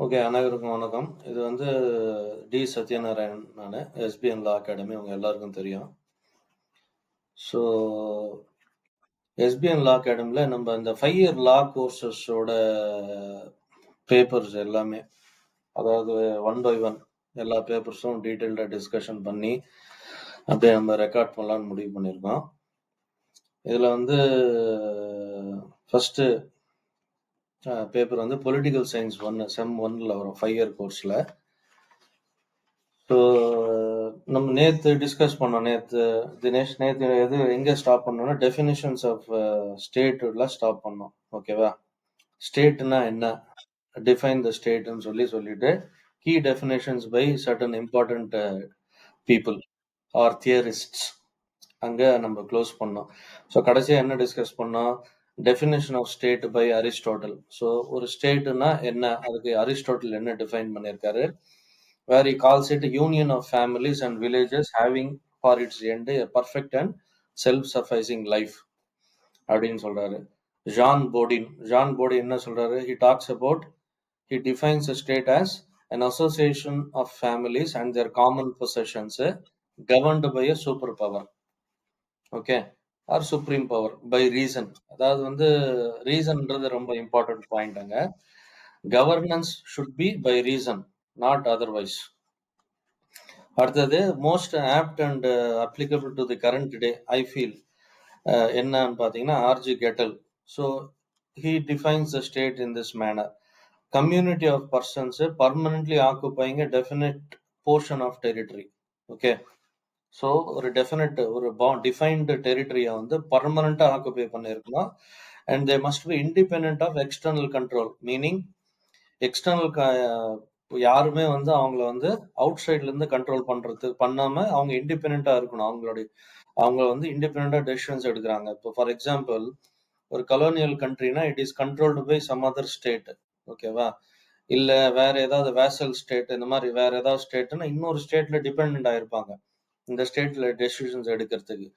Okay. அனைவருக்கும் வணக்கம். இது வந்து டி. சத்யநாராயணன் நானு. எஸ்பிஎன் லா அகாடமி உங்க எல்லாருக்கும் தெரியும். ஸோ, எஸ்பிஎன் லா அகாடமில நம்ம இந்த 5 இயர் லா கோர்சஸோட பேப்பர்ஸ் எல்லாமே, அதாவது ஒன் பை ஒன் எல்லா பேப்பர்ஸும் டீட்டெயில்டா டிஸ்கஷன் பண்ணி, அப்படியே நம்ம ரெக்கார்ட் பண்ணலாம்னு முடிவு பண்ணியிருக்கோம். இதுல வந்து ஃபர்ஸ்ட்டு பேப்பர் வந்து பொலிட்டிக்கல் சயின்ஸ் 1 செம் 1ல வரும் 5 இயர் கோர்ஸ்ல. ஸோ நம்ம நேற்று டிஸ்கஸ் பண்ணோம். தினேஷ் நேற்று எங்கே ஸ்டாப் பண்ணோம்னா டெஃபினிஷன்ஸ் ஆஃப் ஸ்டேட்ல ஸ்டாப் பண்ணோம். ஓகேவா? ஸ்டேட்னா என்ன, டிஃபைன் த ஸ்டேட்னு சொல்லிட்டு key definitions by certain important people or theorists அங்கே நம்ம க்ளோஸ் பண்ணோம். ஸோ கடைசியாக என்ன டிஸ்கஸ் பண்ணோம்? Definition of state by Aristotle. So ஒரு ஸ்டேட்னா என்ன, அதுக்கு அரிஸ்டாட்டில் என்ன டிஃபைன் பண்ணியிருக்காரு, where he calls it a union of families and villages having for its end a perfect and self-sufficing life அப்படின்னு சொல்றாரு. ஜான் போடின் என்ன சொல்றாரு? he defines a state as an association of families and their common possessions governed by a superpower, okay, or supreme power by reason. அதாவது வந்து ரீசன்ன்றது ரொம்ப important point. அங்க governance should be by reason, not otherwise. அடுத்தது most apt and applicable to the current day I feel என்னன்னு பார்த்தீங்கன்னா R G Gettell. So he defines the state in this manner: community of persons permanently occupying a definite portion of territory. Okay, so ஒரு defined டெரிட்டரியை வந்து பர்மனண்டா occupy பண்ணியிருக்கணும். And they must be independent of external control, meaning external யாருமே வந்து அவங்கள வந்து out சைட்ல இருந்து கண்ட்ரோல் பண்ணாம அவங்க இண்டிபெண்டா இருக்கணும். அவங்க வந்து இண்டிபெண்டா டெசிஷன்ஸ் எடுக்கிறாங்க. இப்போ ஃபார் எக்ஸாம்பிள் ஒரு கலோனியல் கண்ட்ரினா it is controlled by some other state. ஓகேவா? இல்ல வேற ஏதாவது வேசல் ஸ்டேட், இந்த மாதிரி வேற ஏதாவது ஸ்டேட்னா இன்னொரு ஸ்டேட்ல டிபெண்ட் ஆயிருப்பாங்க இந்த ஸ்டேட்ல டெசிஷன்ஸ் எடுக்கிறதுக்கு.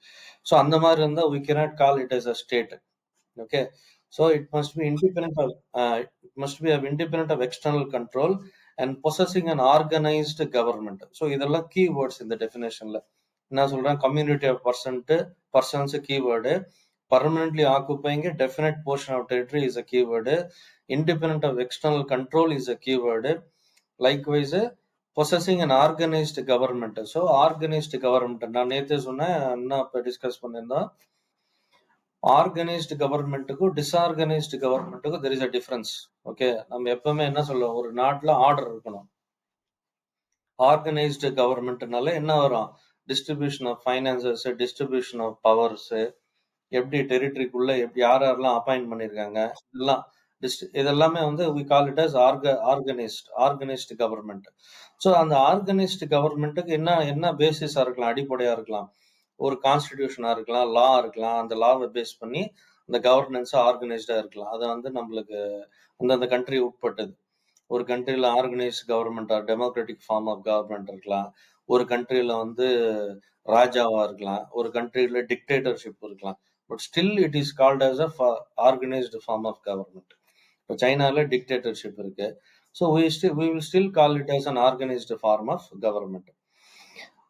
ஸோ அந்த மாதிரி இருந்தா we cannot call it as a state. Okay, so it must be independent of external control and possessing an organized government. So இதெல்லாம் keywords இந்த definitionல. என்ன சொல்றேன்? community of persons keyword, permanently occupying a definite portion of territory is a keyword, independent of external control is a keyword, likewise possessing an organized government. So organized government நான் நேற்று சொன்னேன், என்ன இப்போ discuss பண்ணியிருந்தோம், organised கவர்மெண்ட்டுக்கும் disorganised கவர்மெண்ட்டுக்கும் there is a difference. Okay, நம்ம எப்பவுமே என்ன சொல்லுவோம், ஒரு நாட்டில் ஆர்டர் இருக்கணும். ஆர்கனைஸ்டு கவர்மெண்ட்னால என்ன வரும்? Distribution of finances, distribution of powers, எப்படி டெரிட்டரிக்குள்ள எப்படி யாரெல்லாம் அப்பாயிண்ட் பண்ணியிருக்காங்க, இதெல்லாமே வந்து we call it as organised government. So அந்த ஆர்கனைஸ்டு கவர்மெண்ட்டுக்கு என்ன பேசிஸா இருக்கலாம், அடிப்படையா இருக்கலாம்? ஒரு கான்ஸ்டிடியூஷனா இருக்கலாம், லா இருக்கலாம். அந்த லாவை பேஸ் பண்ணி அந்த கவர்னன்ஸ் ஆர்கனைஸ்டா இருக்கலாம். அது வந்து நம்மளுக்கு அந்தந்த கண்ட்ரி உட்பட்டது. ஒரு கண்ட்ரில organised government or democratic form of government இருக்கலாம். ஒரு கண்ட்ரில வந்து ராஜாவா இருக்கலாம். ஒரு கண்ட்ரில டிக்டேட்டர்ஷிப் இருக்கலாம். But still it is called as a organised form of government. இப்போ சைனால டிக்டேட்டர்ஷிப் இருக்கு. So we will still call it as an organized form of government.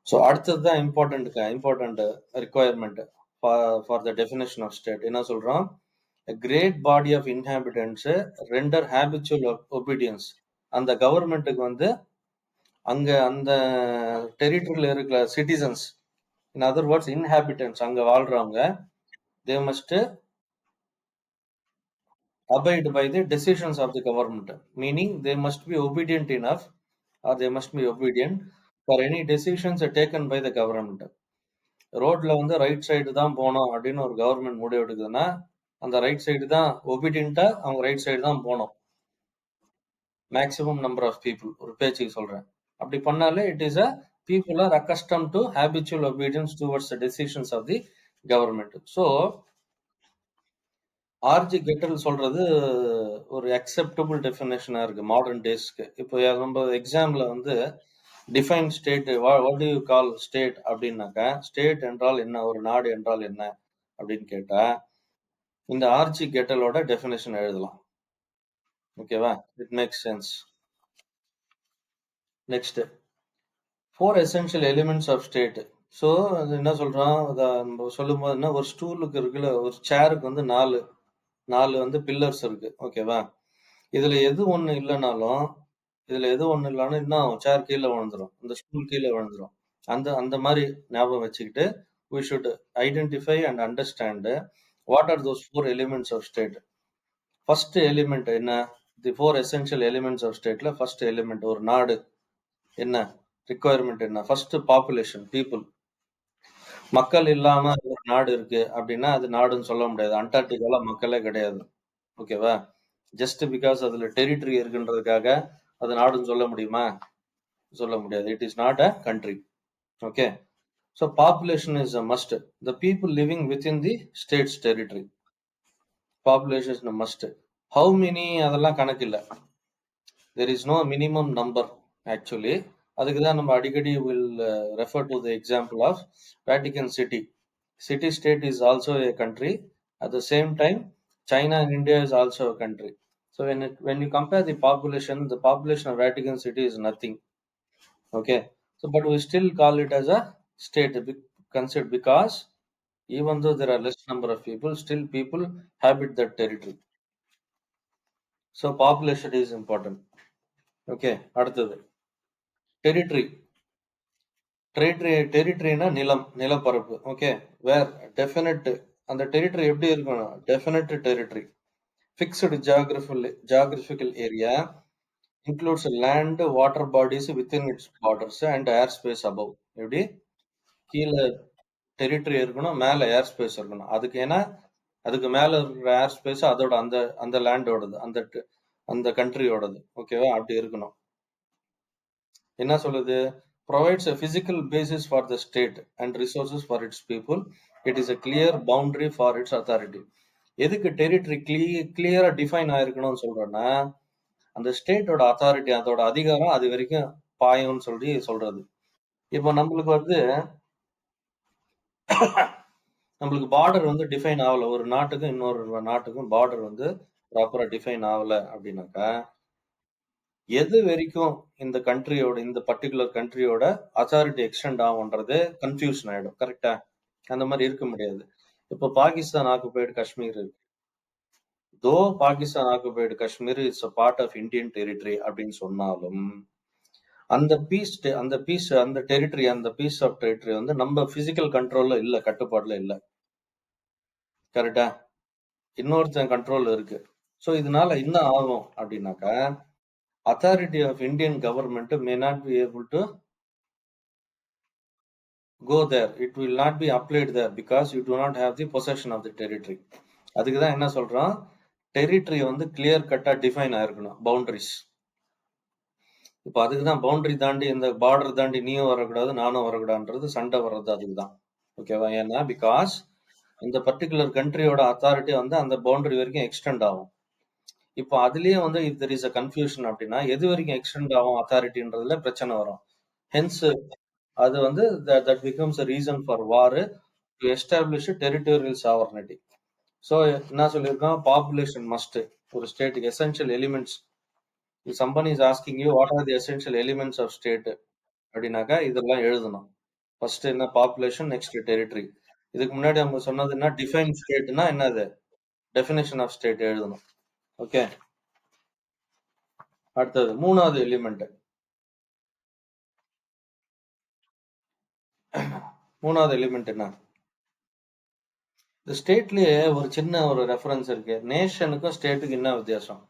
So அடுத்தது தான் important requirement for the definition of state. என்ன சொல்றோம்? a great body of inhabitants render habitual obedience. அந்த கவர்மெண்ட்டுக்கு வந்து அங்க அந்த டெரிட்டரியில இருக்கிற citizens, in other words inhabitants, அங்க வாழ்றவங்க, they must abide by the decisions of the government, meaning they must be obedient enough or they must be obedient for any decisions taken by the government. ரோட்ல வந்து right side தான் போகணும் அப்படின்னு ஒரு government முடிவு எடுக்குதுன்னா அந்த ரைட் சைடு தான் ஒபீடியண்டா அவங்க ரைட் சைடு தான் போகணும். மேக்ஸிமம் நம்பர் ஆஃப் பீப்புள், ஒரு பேச்சுக்கு சொல்றேன். அப்படி பண்ணாலே it is a people are accustom to habitual obedience towards the decisions of the government. So R G Gettell சொல்றது ஒரு அக்செப்டபிள் டெஃபினேஷனா இருக்கு மாடர்ன் டேஸ்க்கு. இப்போ நம்ம எக்ஸாம்ல வந்து define state, what to you call state அப்படின்னாக்கா, ஸ்டேட் என்றால் என்ன, ஒரு நாடு என்றால் என்ன அப்படின்னு கேட்டா இந்த ஆர்ஜி கெட்டலோட டெஃபினேஷன் எழுதலாம். ஓகேவா? It makes sense. Next 4 essential elements of state. So அது என்ன சொல்றோம், அதை நம்ம சொல்லும் போது என்ன, ஒரு ஸ்டூலுக்கு இருக்குல்ல, ஒரு சேருக்கு வந்து நாலு நாலு வந்து பில்லர்ஸ் இருக்கு, ஓகேவா? இதுல எது ஒண்ணு இல்லைனாலும் இன்னும் சேர் கீழே விழுந்துரும், இந்த ஸ்டூல் கீழே விழுந்துரும். அந்த அந்த மாதிரி ஞாபகம் வச்சுக்கிட்டு we should identify and understand what are those 4 elements of state. First element என்ன? தி 4 essential elements of stateல ஃபர்ஸ்ட் எலிமெண்ட் ஒரு நாடு என்ன ரிக்குவயர்மெண்ட் என்ன? First population, people. மக்கள் இல்லாம ஒரு நாடு இருக்கு அப்படின்னா அது நாடுன்னு சொல்ல முடியாது. அண்டார்டிகால மக்களே கிடையாது, ஓகேவா? ஜஸ்ட் பிகாஸ் அதுல டெரிட்டரி இருக்குன்றதுக்காக அது நாடுன்னு சொல்ல முடியுமா? சொல்ல முடியாது. It is not a country, okay? So population is a must. The people living within the state's territory, population must. How many அதெல்லாம் கணக்கு இல்லை. There is no minimum number actually. அதுக்கு தான் நம்ம அடிக்கடி will refer to the example of Vatican city. City state is also a country. At the same time, China and India is also a country. So when you compare the population of Vatican City is nothing. Okay. So but we still call it as a state considered because even though there are less number of people, still people habit that territory. So population is important. Okay. அடுத்தது territory. டெரிட்டரினா நிலம், நிலப்பரப்பு, okay? வேர் definite, அந்த territory எப்படி இருக்கணும்? Definite territory, fixed geographical area, includes land, water bodies within it's borders and air space above. எப்படி? கீழே territory இருக்கணும், மேல ஏர் ஸ்பேஸ் இருக்கணும். அதுக்கு ஏன்னா அதுக்கு மேல இருக்கிற ஏர் ஸ்பேஸ் அதோட அந்த அந்த லேண்டோடது, அந்த கண்ட்ரியோடது, ஓகேவா? அப்படி இருக்கணும். என்ன சொல்லுது? provides a physical basis for the state and resources for its people. It is a clear boundary for its authority. எதுக்கு டெரிட்டரி கிளியரா டிஃபைன் ஆயிருக்கணும்னு சொல்றேன்னா, அந்த ஸ்டேட்டோட அத்தாரிட்டி, அதோட அதிகாரம் அது வரைக்கும் பாயும்னு சொல்லி சொல்றது. இப்போ நம்மளுக்கு வந்து நம்மளுக்கு பார்டர் வந்து டிஃபைன் ஆகல, ஒரு நாட்டுக்கும் இன்னொரு நாட்டுக்கும் பார்டர் வந்து ப்ராப்பரா டிஃபைன் ஆகல அப்படின்னாக்கா, எது வரைக்கும் இந்த கண்ட்ரியோட, இந்த பர்டிகுலர் கண்ட்ரியோட அத்தாரிட்டி எக்ஸ்டெண்ட் ஆகும்ன்றது கன்ஃபியூஷன் ஆயிடும், கரெக்டா? அந்த மாதிரி இருக்க முடியாது. இப்போ பாகிஸ்தான் ஆக்குபைடு காஷ்மீர் இருக்கு. Though Pakistan occupied Kashmir it's a part of Indian territory அப்படின்னு சொன்னாலும் அந்த அந்த டெரிட்டரி, அந்த பீஸ் ஆஃப் டெரிட்டரி வந்து நம்ம பிசிக்கல் கண்ட்ரோல்ல இல்ல, கட்டுப்பாடுல இல்ல, கரெக்டா? இன்னொருத்தன் கண்ட்ரோல் இருக்கு. ஸோ இதனால என்ன ஆகும் அப்படின்னாக்கா, authority of Indian government may not be able to go there. It will not be applied there because you do not have the possession of the territory. அதுக்கு தான் என்ன சொல்றோம், டெரிட்டரி வந்து கிளியர் கட்டா டிஃபைன் ஆயிருக்கணும், பவுண்டரிஸ். இப்போ அதுக்கு தான் boundary தாண்டி, இந்த பார்டர் தாண்டி நீயும் வரக்கூடாது நானும் வரக்கூடாதுன்றது சண்டை வர்றது அதுக்கு தான், ஓகேவா? ஏன்னா பிகாஸ் இந்த பர்டிகுலர் கண்ட்ரியோட அத்தாரிட்டி வந்து அந்த பவுண்டரி வரைக்கும் எக்ஸ்டெண்ட் ஆகும். இப்போ அதுலயே வந்து if there is a confusion அப்படின்னா எது வரைக்கும் எக்ஸ்டெண்ட் ஆகும் அத்தாரிட்டின்றதுல பிரச்சனை வரும். ஹென்ஸ் அது வந்து that becomes a reason for war to establish territorial sovereignty. So என்ன சொல்லியிருக்கோம், பாப்புலேஷன் மஸ்ட். ஒரு ஸ்டேட்டுக்கு essential elements, somebody is asking you what are the essential elements of state அப்படின்னாக்கா இதெல்லாம் எழுதணும். ஃபர்ஸ்ட் என்ன? Population, next territory. இதுக்கு முன்னாடி அவங்க சொன்னது என்ன? டிஃபைன் ஸ்டேட்னா என்னது? டெஃபினேஷன் ஆஃப் ஸ்டேட் எழுதணும், ஓகே? அடுத்தது மூணாவது எலிமெண்ட். மூணாவது எலிமெண்ட் என்ன? இந்த ஸ்டேட்லயே ஒரு சின்ன ஒரு ரெஃபரன்ஸ் இருக்கு. நேஷனுக்கும் ஸ்டேட்டுக்கு என்ன வித்தியாசம்?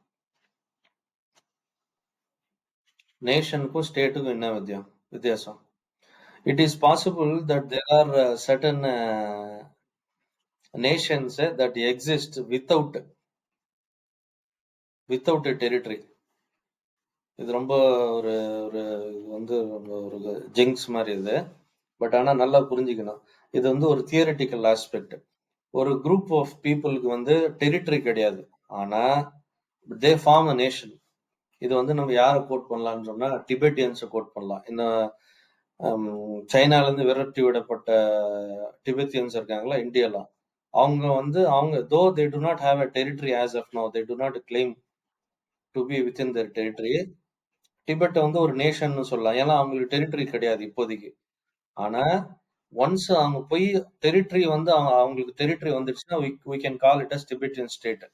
நேஷனுக்கும் ஸ்டேட்டுக்கும் என்ன வித்தியாசம்? It is possible that there are certain nations that exist without a territory. இது ரொம்ப ஒரு ஒரு வந்து ஒரு ஜிங்ஸ் மாதிரி இது. பட் ஆனா நல்லா புரிஞ்சுக்கணும், இது வந்து ஒரு தியரிட்டிக்கல் ஆஸ்பெக்ட். ஒரு குரூப் ஆஃப் பீப்புளுக்கு வந்து டெரிட்டரி கிடையாது, ஆனா தே ஃபார்ம் அ நேஷன். இது வந்து நம்ம யாரை கோட் பண்ணலாம்னு சொன்னா டிபெட்டியன்ஸை கோட் பண்ணலாம். இந்த சைனால இருந்து விரட்டி விடப்பட்ட டிபெத்தியன்ஸ் இருக்காங்களா இந்தியால, அவங்க though they do not have a territory as of now, they do not claim to be within their territory. Tibet வந்து ஒரு நேஷன்னு சொல்லலாம். ஏன்னா அவங்களுக்கு டெரிட்டரி கிடையாது இப்போதைக்கு. ஆனா, ஒன்ஸ் அவங்க போய் டெரிட்டரி வந்து அவங்களுக்கு டெரிட்டரி வந்துடுச்சுன்னா, we can call it as Tibetan state.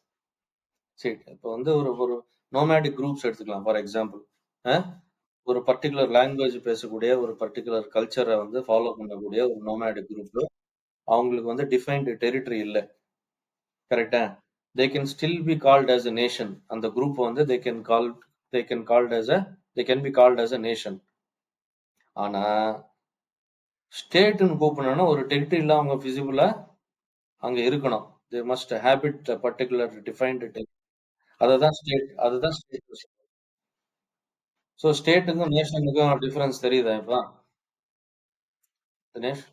சரி. இப்ப வந்து ஒரு ஒரு நோமேடிக் குரூப்ஸ் எடுத்துக்கலாம் ஃபார் எக்ஸாம்பிள். அ ஒரு பர்ட்டிகுலர் லாங்குவேஜ் பேசக்கூடிய, ஒரு பர்ட்டிகுலர் கல்ச்சர வந்து ஃபாலோ பண்ணக்கூடிய ஒரு நோமேடிக் குரூப். அவங்களுக்கு வந்து டிஃபைன்ட் டெரிட்டரி இல்ல. கரெக்ட்டா? They can still be called as a nation. அந்த குரூப் வந்து they can called as a they can be called as a nation. ஆனா, ஸ்டேட்ன்னு கூப்பிடணும்னா ஒரு டெரிட்டரில அவங்க விசிபிளா அங்க இருக்கணும். They must habit a particular defined அததான் ஸ்டேட். அதுதான் ஸ்டேட். சோ ஸ்டேட்டுக்கும் நேஷனுக்கும் டிஃபரன்ஸ் தெரியுதா இப்ப? தினேஷ்?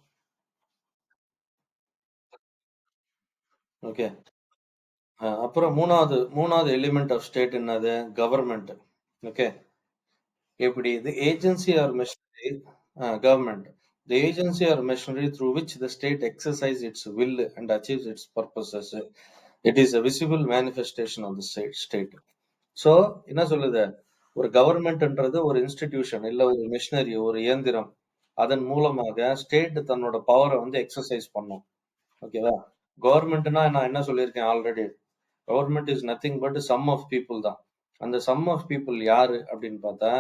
ஓகே. அப்புறம் 3வது எலிமெண்ட் ஆஃப் ஸ்டேட் என்னது? கவர்ன்மெண்ட். ஓகே. எப்படி the agency or machinery government, the agency or machinery through which the state exercises its will and achieves its purposes. It is a visible manifestation of the state. So என்ன சொல்லுது? ஒரு கவர்மெண்ட்ன்றது ஒரு institution இல்ல ஒரு machinery ஒரு இயந்திரம். அதன் மூலமாக ஸ்டேட் தன்னோட பவரை வந்து எக்ஸசைஸ் பண்ணும். ஓகேவா? கவர்மெண்ட்னா நான் என்ன சொல்லியிருக்கேன் already? Government is nothing but some of people தான். அந்த சம் ஆஃப் பீப்புள் யாரு அப்படின்னு பார்த்தா,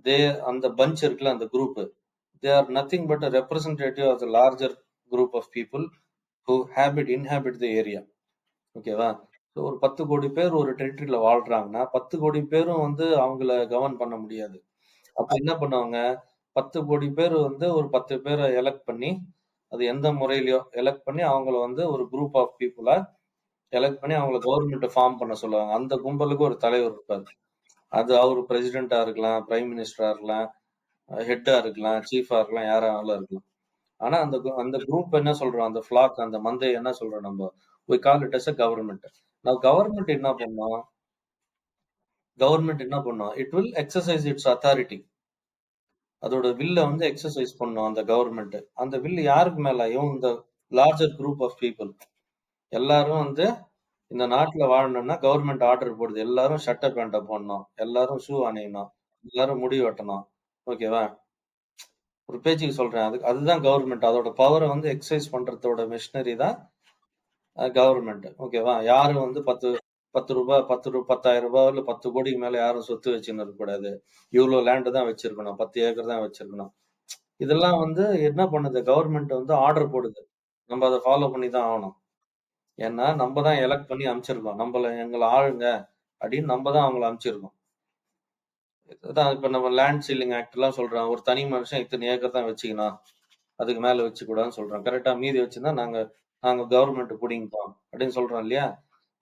தே அந்த பஞ்ச் இருக்குல்ல அந்த group, they are nothing but representative of the larger group of people who inhabit the area. ஓகேவா? So, ஒரு 10 கோடி பேர் ஒரு டெரிட்டரியில வாழ்றாங்கன்னா 10 கோடி பேரும் வந்து அவங்கள கவர்ன் பண்ண முடியாது. அப்ப என்ன பண்ணுவாங்க? 10 கோடி பேர் வந்து ஒரு 10 பேரை எலெக்ட் பண்ணி, அது எந்த முறையிலயோ எலெக்ட் பண்ணி அவங்கள வந்து ஒரு குரூப் ஆஃப் பீப்புளா எலெக்ட் பண்ணி அவங்கள கவர்மெண்ட் ஃபார்ம் பண்ண சொல்லுவாங்க. அந்த கும்பலுக்கு ஒரு தலைவர் இருப்பாரு. அது அவரு பிரசிடென்ட்டா இருக்கலாம், பிரைம் மினிஸ்டரா இருக்கலாம், ஹெட்டா இருக்கலாம், சீஃபா இருக்கலாம், யாரா வேணாலும் இருக்கலாம். ஆனா அந்த குரூப் என்ன சொல்றோம்? அந்த ஃப்ளாக் அந்த மந்தை என்ன சொல்றோம் நம்ம? We call it as a government. Now government என்ன பண்ணும்? It will exercise its authority. அதோட வில்ல வந்து எக்ஸர்சைஸ் பண்ணும் அந்த கவர்ன்மெண்ட். அந்த வில் யாருக்கு மேல? இந்த லார்ஜர் குரூப் ஆஃப் பீப்புள். எல்லாரும் வந்து இந்த நாட்டுல வாழணும்னா கவர்மெண்ட் ஆர்டர் போடுது. எல்லாரும் சட்டை பேண்ட போடணும். எல்லாரும் ஷூ அணியணும். எல்லாரும் முடி வெட்டணும். ஓகேவா? ஒரு பேச்சுக்கு சொல்றேன். அதுதான் கவர்மெண்ட். அதோட பவர வந்து எக்ஸர்சைஸ் பண்றதோட மிஷினரி தான் கவர்மெண்ட். ஓகேவா? யாரும் வந்து 10 ரூபாய் 10,000 இல்ல 10 கோடிக்கு மேல யாரும் சொத்து வச்சுன்னு இருக்கக்கூடாது. இவ்ளோ லேண்ட் தான் வச்சிருக்கணும். 10 ஏக்கர் தான் வச்சிருக்கணும். இதெல்லாம் வந்து என்ன பண்ணுது? கவர்மெண்ட் வந்து ஆர்டர் போடுது. நம்ம அத ஃபாலோ பண்ணி தான் ஆகணும். ஏன்னா, நம்ம தான் எலக்ட் பண்ணி அனுப்பிச்சிருக்கோம். எங்கள ஆளுங்க அப்படின்னு நம்ம தான் அவங்கள அனுப்பிச்சிருக்கோம். அதான் இப்ப நம்ம லேண்ட் சீலிங் ஆக்ட் எல்லாம் சொல்றோம். ஒரு தனி மனுஷன் இத்தனை ஏக்கர் தான் வச்சுக்கணும். அதுக்கு மேல வச்சுக்கூடாதுன்னு சொல்றோம். கரெக்டா மீதி வச்சிருந்தா நாங்க நாங்க கவர்மெண்ட் புடிங்கிப்போம் அப்படின்னு சொல்றோம் இல்லையா?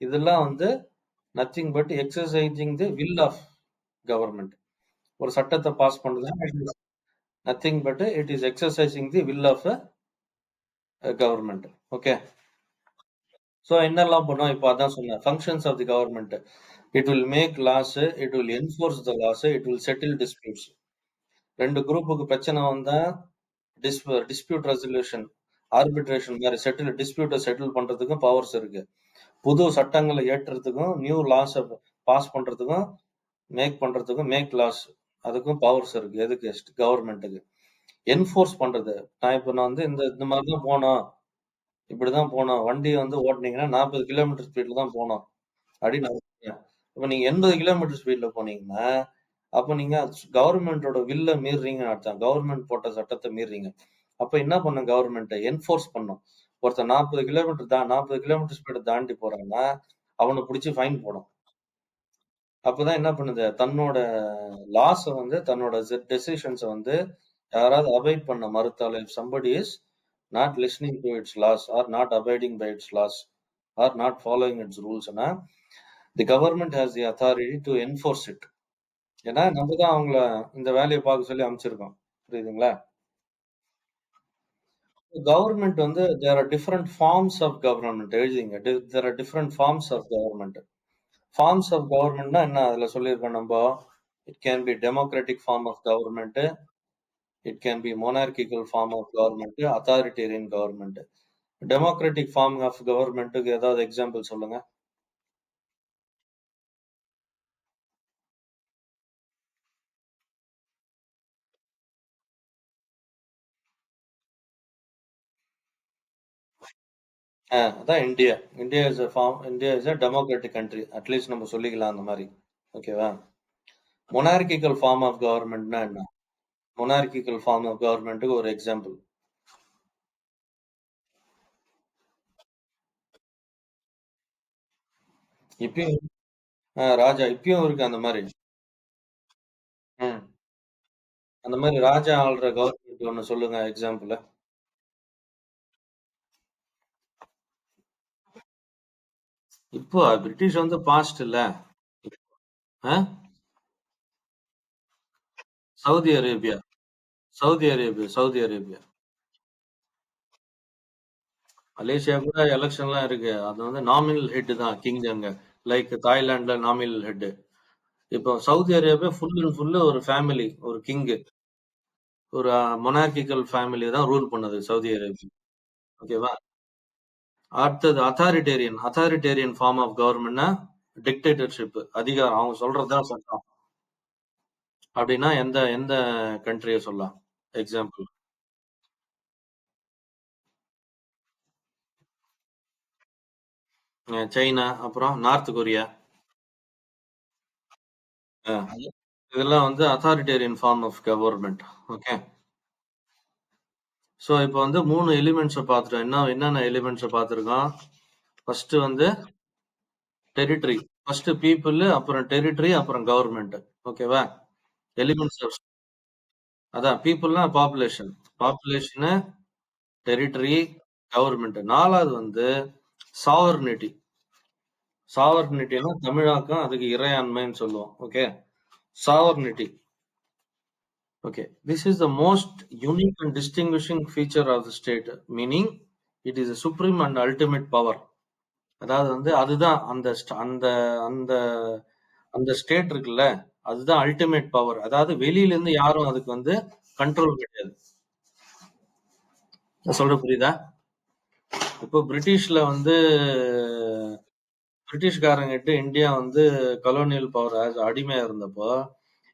இதெல்லாம் வந்து nothing but exercising the will of government. ஒரு சட்டத்தை பாஸ் பண்றது nothing but it is exercising the will of government. Okay. So என்னெல்லாம் பண்ணும்? இப்ப அதான் சொன்னேன். Functions of the government. It will make laws, it will enforce the laws, it will settle disputes. 2 குரூப்புக்கு பிரச்சனை வந்தா டிஸ்பியூட் ரெசல்யூஷன், ஆர்பிட்ரேஷன் மாதிரி டிஸ்பியூட்டை settle பண்றதுக்கும் பவர்ஸ் இருக்கு. புது சட்டங்களை ஏற்றுறதுக்கும் நியூ லாஸ் பாஸ் பண்றதுக்கும் மேக் லாஸ் அதுக்கும் பவர்ஸ் இருக்கு. எதுக்கு? கவர்மெண்ட்டுக்கு. என்ஃபோர்ஸ் பண்றது. நான் வந்து இந்த மாதிரி தான் போனோம், இப்படிதான் போனோம், வண்டியை வந்து ஓட்டுனீங்கன்னா 40 கிலோமீட்டர் ஸ்பீட்ல தான் போனோம் அப்படின்னு நான் சொல்றேன். இப்ப நீங்க 80 கிலோமீட்டர் ஸ்பீட்ல போனீங்கன்னா அப்ப நீங்க கவர்மெண்டோட வில்ல மீறுறீங்கன்னு அர்த்தம். கவர்மெண்ட் போட்ட சட்டத்தை மீறுறீங்க. அப்ப என்ன பண்ணும் கவர்மெண்ட்? என்ஃபோர்ஸ் பண்ணும். ஒருத்தர் 40 கிலோமீட்டர் ஸ்பீட தாண்டி போறான்னா அவனை பிடிச்சி ஃபைன் போடும். அப்பதான் என்ன பண்ணுது? தன்னோட லாஸ வந்து தன்னோட டெசிஷன்ஸ வந்து யாராவது அபைட் பண்ண மறுத்தாலும் if somebody is not listening to its laws or not abiding by its laws or not following its rules னா the government has the authority to enforce it. ஏன்னா நம்ம தான் அவங்கள இந்த வேலையை பார்க்க சொல்லி அமைச்சிருக்கோம். புரியுதுங்களா? கவர்மெண்ட் வந்து there are different forms of government எழுதிங்க. There are different forms of government. Forms of கவர்மெண்ட்னா என்ன? அதுல சொல்லியிருக்கோம் நம்ம. It can be democratic form of government, it can be monarchical form of government, authoritarian government. Democratic form of கவர்மெண்ட்டுக்கு ஏதாவது example சொல்லுங்க. அதான் India. India is a democratic country. At least நம்ம சொல்லிக்கலாம் அந்த மாதிரி. ஓகேவா? மொனார்கிக்கல் ஃபார்ம் ஆஃப் கவர்மெண்ட்னா என்ன? மொனார்கிக்கல் ஃபார்ம் ஆஃப் கவர்மெண்ட்டுக்கு ஒரு எக்ஸாம்பிள். இப்பயும் ராஜா இப்பயும் இருக்கு அந்த மாதிரி. ம். அந்த மாதிரி ராஜா ஆள்ற கவர்மெண்ட் ஒண்ணு சொல்லுங்க எக்ஸாம்பிள். இப்போ பிரிட்டிஷ் வந்து பாஸ்ட் இல்ல. ஆ? Saudi Arabia. Saudi Arabia. Malaysia கூட எலெக்ஷன்லாம் இருக்கு. அது வந்து நாமினல் ஹெட் தான் கிங் அங்க. லைக் தாய்லாந்துல நாமினல் ஹெட். இப்போ Saudi Arabia full and full ஒரு ஃபேமிலி, ஒரு கிங், ஒரு மொனார்கிக்கல் ஃபேமிலி தான் ரூல் பண்ணுது சவுதி அரேபியா. ஓகேவா? அடுத்தது அத்தாரிட்டேரியன் ஃபார்ம் ஆஃப் கவர்மெண்ட்னா டிக்டேட்டர்ஷிப், அதிகாரம், அவங்க சொல்றதுதான் சட்டம். அப்படின்னா எந்த எந்த கண்ட்ரியை சொல்லலாம் எக்ஸாம்பிள்? சைனா, அப்புறம் நார்த் கொரியா. அஹ், இதெல்லாம் வந்து authoritarian form of government. Okay. So இப்போ வந்து மூணு எலிமெண்ட்ஸை பார்த்துட்டோம். என்னென்ன எலிமெண்ட்ஸை பார்த்துருக்கோம்? ஃபர்ஸ்ட் வந்து டெரிட்டரி. ஃபர்ஸ்ட் பீப்புள், அப்புறம் டெரிட்டரி, அப்புறம் கவர்மெண்ட். ஓகேவா? எலிமெண்ட்ஸ். அதான் பீப்புள்னா பாப்புலேஷன். Population, territory, government. நாலாவது வந்து சாவர்னிட்டி. சாவர்னிட்டினா தமிழாக்கம், அதுக்கு இறையாண்மைன்னு சொல்லுவோம். Okay. Sovereignty. Okay. This is the most unique and distinguishing feature of the state, meaning it is a supreme and ultimate power. அதாவது வந்து அதுதான் அந்த அந்த அந்த ஸ்டேட் இருக்குல்ல, அதுதான் அல்டிமேட் பவர். அதாவது வெளியில இருந்து யாரும் அதுக்கு வந்து கண்ட்ரோல் கிடையாது. நான் சொல்ற புரியுதா? இப்போ பிரிட்டிஷ்ல வந்து பிரிட்டிஷ்காரங்கிட்ட இந்தியா வந்து கலோனியல் பவர் அடிமையா இருந்தப்போ,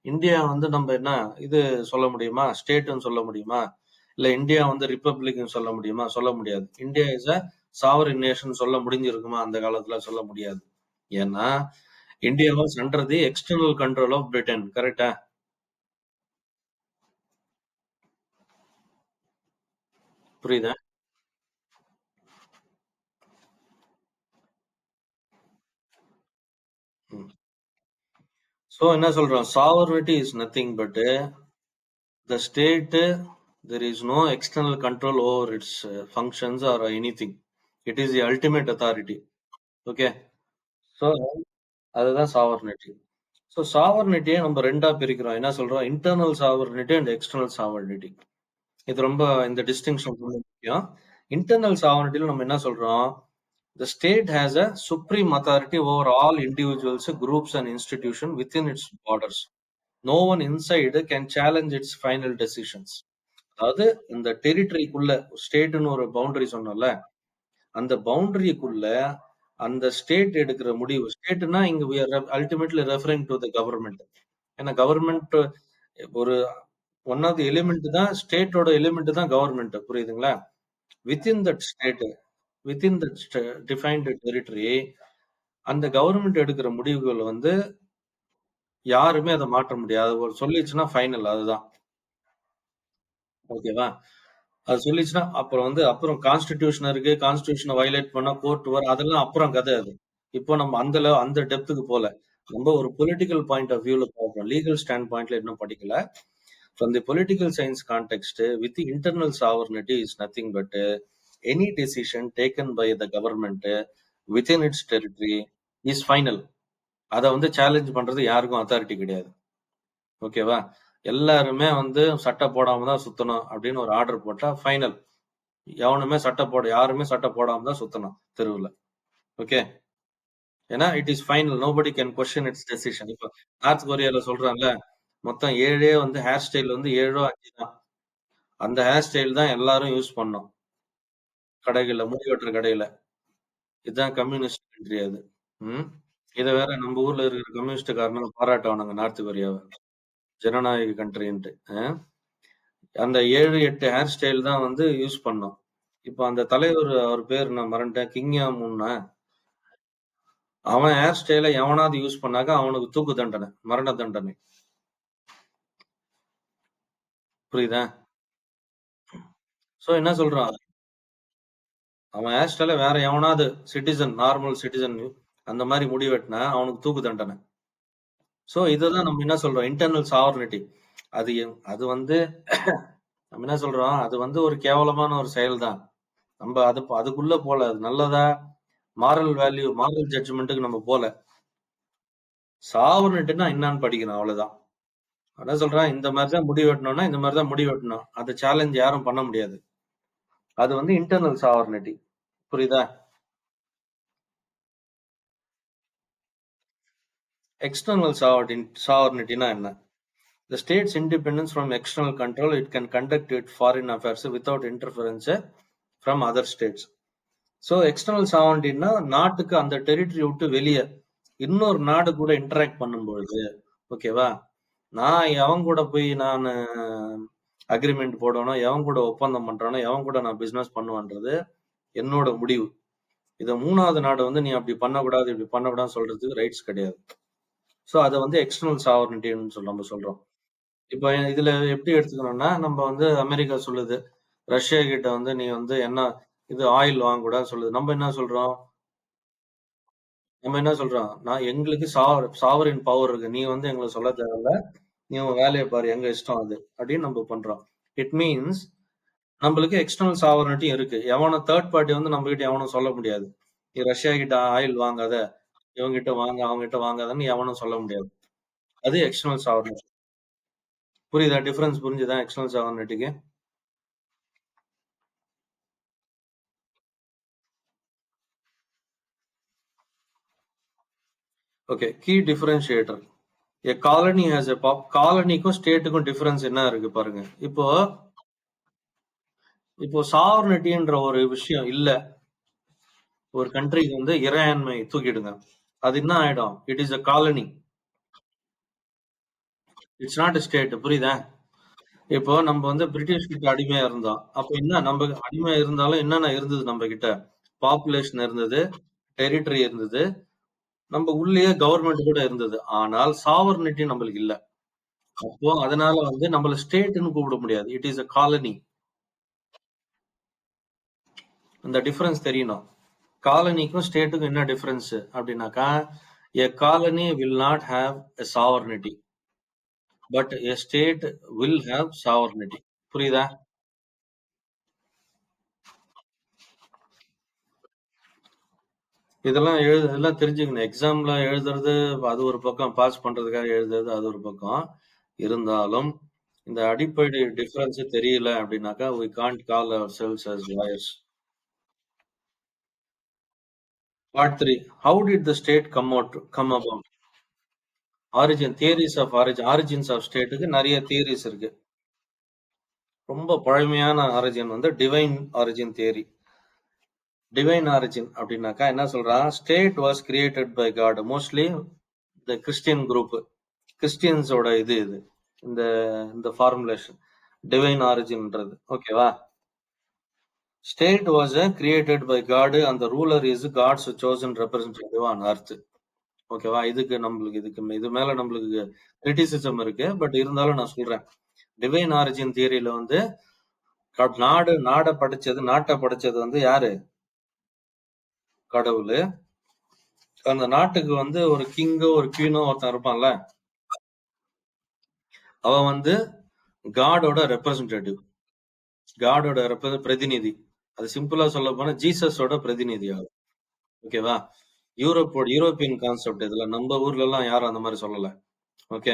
இந்தியா வந்து நம்ம என்ன இது சொல்ல முடியுமா? ஸ்டேட்னு சொல்ல முடியுமா? இல்ல இந்தியா வந்து ரிப்பப்ளிக்னு சொல்ல முடியுமா? சொல்ல முடியாது. India is a sovereign nation சொல்ல முடிஞ்சிருக்குமா? அந்த காலத்துல சொல்ல முடியாது. ஏன்னா India was under the external control of Britain. கரெக்டா? புரியுதா? சோ என்ன சொல்றோம்? Sovereignty is nothing but the state, there is no external control over its functions or anything. It is the ultimate authority. Okay. So அதுதான் sovereignty. So சாவர்னிட்டியை நம்ம ரெண்டா பிரிக்கிறோம். என்ன சொல்றோம்? Internal sovereignty and external sovereignty. இது ரொம்ப இந்த டிஸ்டிங்ஷன் ரொம்ப முக்கியம். இன்டர்னல் சாவர்னிட்டியில நம்ம என்ன சொல்றோம்? The state has a supreme authority over all individuals, groups, and institutions within its borders. No one inside can challenge its final decisions. அதாவது இந்த டெரிட்டரிக்குள்ள ஸ்டேட்னு ஒரு பவுண்டரி சொன்னோம்ல, அந்த பவுண்டரிக்குள்ள அந்த ஸ்டேட் எடுக்கிற முடிவு, ஸ்டேட்னா இங்க we are ultimately referring to the government. ஏன்னா கவர்மெண்ட் ஒரு ஒன் ஆஃப் தி எலிமெண்ட் தான், ஸ்டேட்டோட எலிமெண்ட் தான் கவர்மெண்ட். புரியுதுங்களா? Within that state, within that defined territory, அந்த கவர்மெண்ட் எடுக்கிற முடிவுகள் வந்து யாருமே அதை மாற்ற முடியாது. ஒரு சொல்லிச்சுன்னா ஃபைனல், அதுதான். ஓகேவா? அது சொல்லிச்சுன்னா அப்புறம் வந்து அப்புறம் கான்ஸ்டிடியூஷன் இருக்கு. கான்ஸ்டிடியூஷனை வயலேட் பண்ணா கோர்ட் வரும். அதெல்லாம் அப்புறம் கதை அது. இப்போ நம்ம அந்த டெப்த்துக்கு போல. நம்ம ஒரு பொலிட்டிக்கல் பாயிண்ட் ஆஃப் வியூல பார்க்கிறோம். லீகல் ஸ்டாண்ட் பாயிண்ட்ல இன்னும் படிக்கல. From the political science context, with the internal sovereignty is nothing but any decision taken by the government within its territory is final. அதை வந்து சேலஞ்ச் பண்றது யாருக்கும் அத்தாரிட்டி கிடையாது. ஓகேவா? எல்லாருமே வந்து சட்டை போடாம தான் சுத்தணும் அப்படின்னு ஒரு ஆர்டர் போட்டா ஃபைனல். யாருமே சட்டை போடாம தான் சுத்தணும் தெருவுல. ஓகே. ஏன்னா it is final. Nobody can question it's decision. இப்போ நார்த் கொரியால சொல்றாங்கல்ல, மொத்தம் 7 வந்து ஹேர் ஸ்டைல் வந்து 7ஓ 5 தான். அந்த ஹேர் ஸ்டைல் தான் எல்லாரும் யூஸ் பண்ணோம் கடைகள்ல, முடி வெட்டுற கடையில. இதுதான் கம்யூனிஸ்ட் கண்ட்ரி அது. ம். இத வேற நம்ம ஊர்ல இருக்கிற கம்யூனிஸ்ட்காரனுங்க பாராட்டுவானுங்க நார்த் கொரியாவ. ஜனநாயக கண்ட்ரின்ட்டு. அந்த 7, 8 ஹேர் ஸ்டைல் தான் வந்து யூஸ் பண்ணோம். இப்ப அந்த தலைவர் அவர் பேர் நான் மறந்துட்டேன். கிங்யா முன்னா. அவன் ஹேர் ஸ்டைல எவனாவது யூஸ் பண்ணாக்க அவனுக்கு தூக்கு தண்டனை, மரண தண்டனை. புரியுதா? சோ என்ன சொல்றான்? அவன் ஹேர் ஸ்டைல வேற எவனாவது சிட்டிசன், நார்மல் சிட்டிசன் அந்த மாரி முடி வெட்டினா அவனுக்கு தூக்கு தண்டனை. சோ இததான் நம்ம என்ன சொல்றோம்? Internal sovereignty. அது வந்து நம்ம என்ன சொல்றோம்? அது வந்து ஒரு கேவலமான ஒரு செயல் தான். நம்ம அதுக்குள்ள போல. அது நல்லதா? மாரல் வேல்யூ, மாரல் ஜட்ஜ்மென்ட்க்கு நம்ம போல. சாவர்னிட்டின்னா என்னன்னு படிக்கணும் அவ்வளவுதான். அதான் சொல்றேன், இந்த மாதிரி தான் முடி வெட்டணும்னா இந்த மாதிரி தான் முடி வெட்டணும். அதை சேலஞ்ச் யாரும் பண்ண முடியாது. அது வந்து இன்டர்னல் சாவர்னிட்டி. புரியுதா? எக்ஸ்டர்னல் சாவர்னிட்டினா என்ன? The state's independence from external control, it can conduct its foreign affairs without interference from other states. So external சாவர்னிட்டின்னா நாட்டுக்கு அந்த டெரிட்டரி விட்டு வெளியே இன்னொரு நாடு கூட இன்டராக்ட் பண்ணும்பொழுது, ஓகேவா? நான் எவன் கூட போய் நான் அக்ரிமெண்ட் போடணும், எவன் கூட ஒப்பந்தம் பண்றானோ, எவன் கூட நான் பிசினஸ் பண்ணுவேன்றது என்னோட முடிவு. இதை மூணாவது நாடு வந்து நீ அப்படி பண்ணக்கூடாது, இப்படி பண்ணக்கூடாதுன்னு சொல்றதுக்கு ரைட்ஸ் கிடையாது. ஸோ அதை வந்து எக்ஸ்டர்னல் சாவர்னிட்டின்னு நம்ம சொல்றோம். இப்போ இதுல எப்படி எடுத்துக்கணும்னா, நம்ம வந்து அமெரிக்கா சொல்லுது, ரஷ்யா கிட்ட வந்து நீ வந்து என்ன இது ஆயில் வாங்கக்கூடாதுன்னு சொல்லுது. நம்ம என்ன சொல்றோம்? நான் எங்களுக்கு சாவரின் பவர் இருக்கு. நீ வந்து எங்களுக்கு சொல்ல தேவையில்ல. நீ உன் வேலையை பாரு. எங்க இஷ்டம் அது. அப்படின்னு நம்ம பண்றோம். இட் மீன்ஸ் நம்மளுக்கு எக்ஸ்டர்னல் சாவர்னிட்டி இருக்கு. எவனும் தேர்ட் பார்ட்டி வந்து நம்ம கிட்ட எவனும் சொல்ல முடியாது. நீ ரஷ்யா கிட்ட ஆயில் வாங்காத, இவங்கிட்ட வாங்க, அவங்ககிட்ட வாங்காதன்னு எவனும் சொல்ல முடியாது. அது எக்ஸ்டர்னல் சாவர்னிட்டி. புரியுதா? டிஃபரன்ஸ் புரிஞ்சுதா எக்ஸ்டர்னல் சாவர்னிட்டிக்கு? Okay. Key differentiator. A colony has a காலனிக்கும் ஸ்டேட்டுக்கும் டிஃபரன்ஸ் என்ன இருக்கு பாருங்க. இப்போ இப்போ சாவர்னிட்டின்ற ஒரு விஷயம் இல்ல. ஒரு கண்ட்ரிக்கு வந்து இறையாண்மை தூக்கிடுங்க. அது என்ன ஆயிடும்? It is a colony. It's not a state. புரியுதா? இப்போ நம்ம வந்து பிரிட்டிஷ் கிட்ட அடிமையா இருந்தோம். அப்ப என்ன நம்ம அடிமையா இருந்தாலும் என்னென்ன இருந்தது நம்ம கிட்ட? பாப்புலேஷன் இருந்தது, டெரிட்டரி இருந்தது, நம்ம உள்ளேயே கவர்மெண்ட் கூட இருந்தது. ஆனால் சாவர்னிட்டி நம்மளுக்கு இல்ல. அப்போ அதனால வந்து நம்மள ஸ்டேட்ன்னு கூப்பிட முடியாது. It is a colony. இந்த டிஃபரன்ஸ் தெரியணும். காலனிக்கும் ஸ்டேட்டுக்கும் என்ன டிஃபரன்ஸ் அப்படின்னாக்கா, a colony will not have a sovereignty, but a state will have sovereignty. புரியுதா? இதெல்லாம் தெரிஞ்சுக்கணும். எக்ஸாம்ல எழுதுறது அது ஒரு பக்கம், பாஸ் பண்றதுக்காக எழுதுறது அது ஒரு பக்கம். இருந்தாலும் இந்த அடிப்படை டிஃபரன்ஸ் தெரியல அப்படின்னாக்கா we can't call ourselves as lawyers. Part 3. How did the state come about? Origins of ஸ்டேட்டுக்கு நிறைய தியரிஸ் இருக்கு. ரொம்ப பழமையான ஆரிஜின் வந்து divine origin theory. Divine origin அப்படின்னாக்கா என்ன சொல்றான்? State was created by God. Mostly இந்த கிறிஸ்டியன் குரூப், கிறிஸ்டியன்ஸோட இது இந்த இந்த ஃபார்முலேஷன் டிவைன் ஆரிஜின்ன்றது. ஓகேவா? State was created by God and the ruler is God's chosen representative on earth. ஓகேவா? இது மேல நம்மளுக்கு கிரிட்டிசிசம் இருக்கு. பட் இருந்தாலும் நான் சொல்றேன், டிவைன் ஆரிஜின் தியரியில வந்து நாட்டை படைச்சது வந்து யாரு? கடவுள். அந்த நாட்டுக்கு வந்து ஒரு கிங்கோ ஒரு குவீனோ ஒருத்தன் இருப்பான்ல, அவன் வந்து காடோட ரெப்ரசன்டேட்டிவ், பிரதிநிதி. அது சிம்பிளா சொல்ல போனா ஜீசஸோட பிரதிநிதி ஆகும். ஓகேவா? European concept. இதுல நம்ம ஊர்ல எல்லாம் யாரும் அந்த மாதிரி சொல்லல. ஓகே.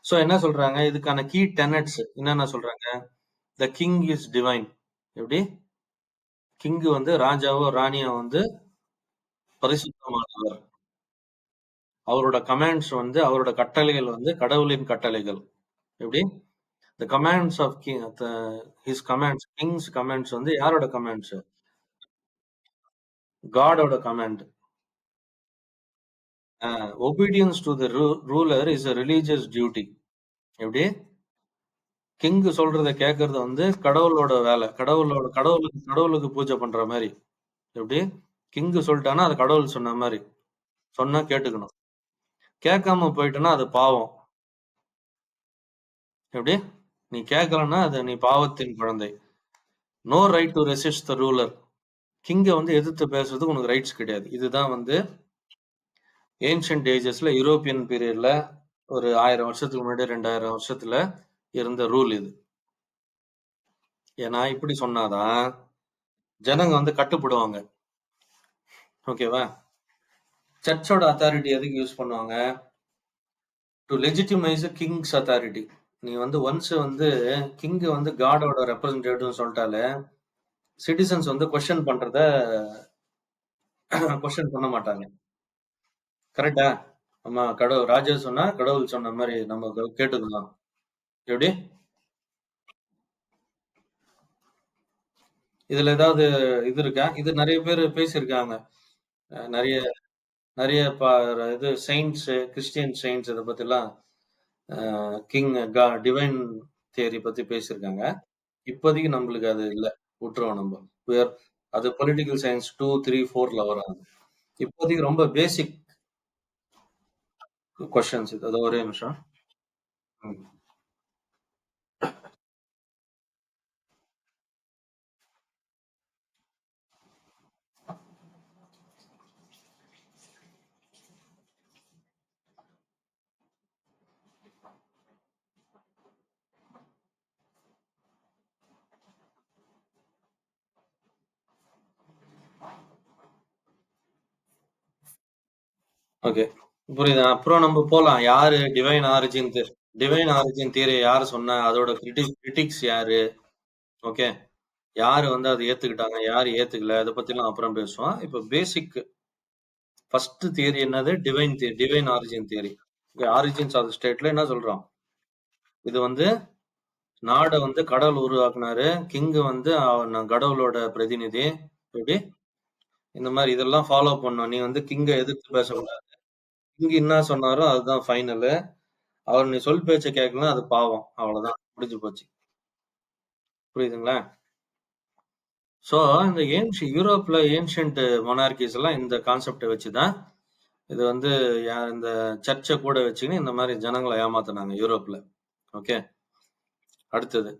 சோ என்ன சொல்றாங்க? இதுக்கான கீ டெனட்ஸ் என்னென்ன சொல்றாங்க? The king is divine. எப்படி? கிங் வந்து ராஜாவோ ராணியோ வந்து பரிசுத்தமானவர். அவரோட கமாண்ட்ஸ் வந்து அவரோட கட்டளைகள் வந்து கடவுளின் கட்டளைகள். எப்படி? The commands of king, his commands, king's commands வந்து யாரோட கமாண்ட்ஸ்? காடோட command. Obedience to the ruler is a religious duty. எப்படி? கிங் சொல்றத கேட்கறது வந்து கடவுளோட வேலை. கடவுளுக்கு பூஜை பண்ற மாரி. எப்படி? கிங் சொல்ட்டான்னா, அது கடவுள் சொன்ன மாரி. சொன்னா கேட்டுக்கணும். கேட்காம போயிட்டன்னா, அது பாவம். எப்படி? நீ கேட்கலன்னா, அது நீ பாவத்தின் குழந்தை. No right to resist the ruler. கிங்க வந்து எதிர்த்து பேசுறதுக்கு உனக்கு ரைட்ஸ் கிடையாது. இதுதான் வந்து ஏன்ஷியன்ட் ஏஜஸ்ல யூரோப்பியன் பீரியட்ல ஒரு 1000 வருஷத்துக்கு முன்னாடி 2000 வருஷத்துல இருந்த ரூல் இது. ஏன்னா இப்படி சொன்னாதான் ஜனங்க வந்து கட்டுப்படுவாங்க. ஓகேவா? சர்ச்சோட அத்தாரிட்டி எதுக்கு யூஸ் பண்ணுவாங்க? To legitimise king's authority. நீ வந்து ஒன்ஸ் வந்து கிங் வந்து காடோட ரெப்ரசன்டேட்டிவ் சொல்லிட்டாலே சிட்டிசன்ஸ் வந்து கொஸ்டின் பண்றத கொஸ்டின் பண்ண மாட்டாங்க. கரெக்டா? ஆமா, கடவுள் ராஜா சொன்னா கடவுள் சொன்ன மாதிரி நம்ம கேட்டுக்கலாம். எப்படி? இதுல ஏதாவது இது இருக்கா? இது நிறைய பேர் பேசியிருக்காங்க. நிறைய நிறைய இது செயின்ட்ஸ், கிறிஸ்டியன் செயின்ட்ஸ் இதை பத்தி எல்லாம் கிங் டிவைன் தியரி பத்தி பேசியிருக்காங்க. இப்போதைக்கு நம்மளுக்கு அது இல்ல, விட்டுருவோம் நம்ம. அது பொலிட்டிக்கல் சயின்ஸ் 2, 3, 4ல வரும். இப்போதைக்கு ரொம்ப பேசிக் கொஸ்டின்ஸ் இது. அது ஒரே நிமிஷம். ஓகே, புரியுது. அப்புறம் நம்ம போலாம். யாரு டிவைன் ஆரிஜின் தியரி யாரு சொன்னா, அதோட கிரிட்டிக்ஸ் யாரு? ஓகே, யாரு வந்து அதை ஏத்துக்கிட்டாங்க, யாரு ஏத்துக்கல, அதை பத்தி எல்லாம் அப்புறம் பேசுவோம். இப்ப பேசிக் ஃபர்ஸ்ட் தியரி என்னது? Divine origin theory. Origins of ஸ்டேட்ல என்ன சொல்றோம்? இது வந்து நாடை வந்து கடவுள் உருவாக்குனாரு. கிங் வந்து கடவுளோட பிரதிநிதி. எப்படி? இந்த மாதிரி இதெல்லாம் ஃபாலோ பண்ணும். நீ வந்து கிங்க எதிர்த்து பேசக்கூடாது. கிங் என்ன சொன்னாரோ அதுதான் ஃபைனலு. அவர் நீ சொல் பேச்ச கேட்கலாம், அது பாவம். அவ்வளவுதான், முடிஞ்சு போச்சு. புரியுதுங்களா? சோ இந்த யூரோப்ல ஏன்ஷியன்ட் மொனார்கிஸ் எல்லாம் இந்த கான்செப்டை வச்சுதான் இது வந்து இந்த சர்ச்சை கூட வச்சுக்கின்னு இந்த மாதிரி ஜனங்களை ஏமாத்தினாங்க யூரோப்ல. ஓகே, அடுத்தது.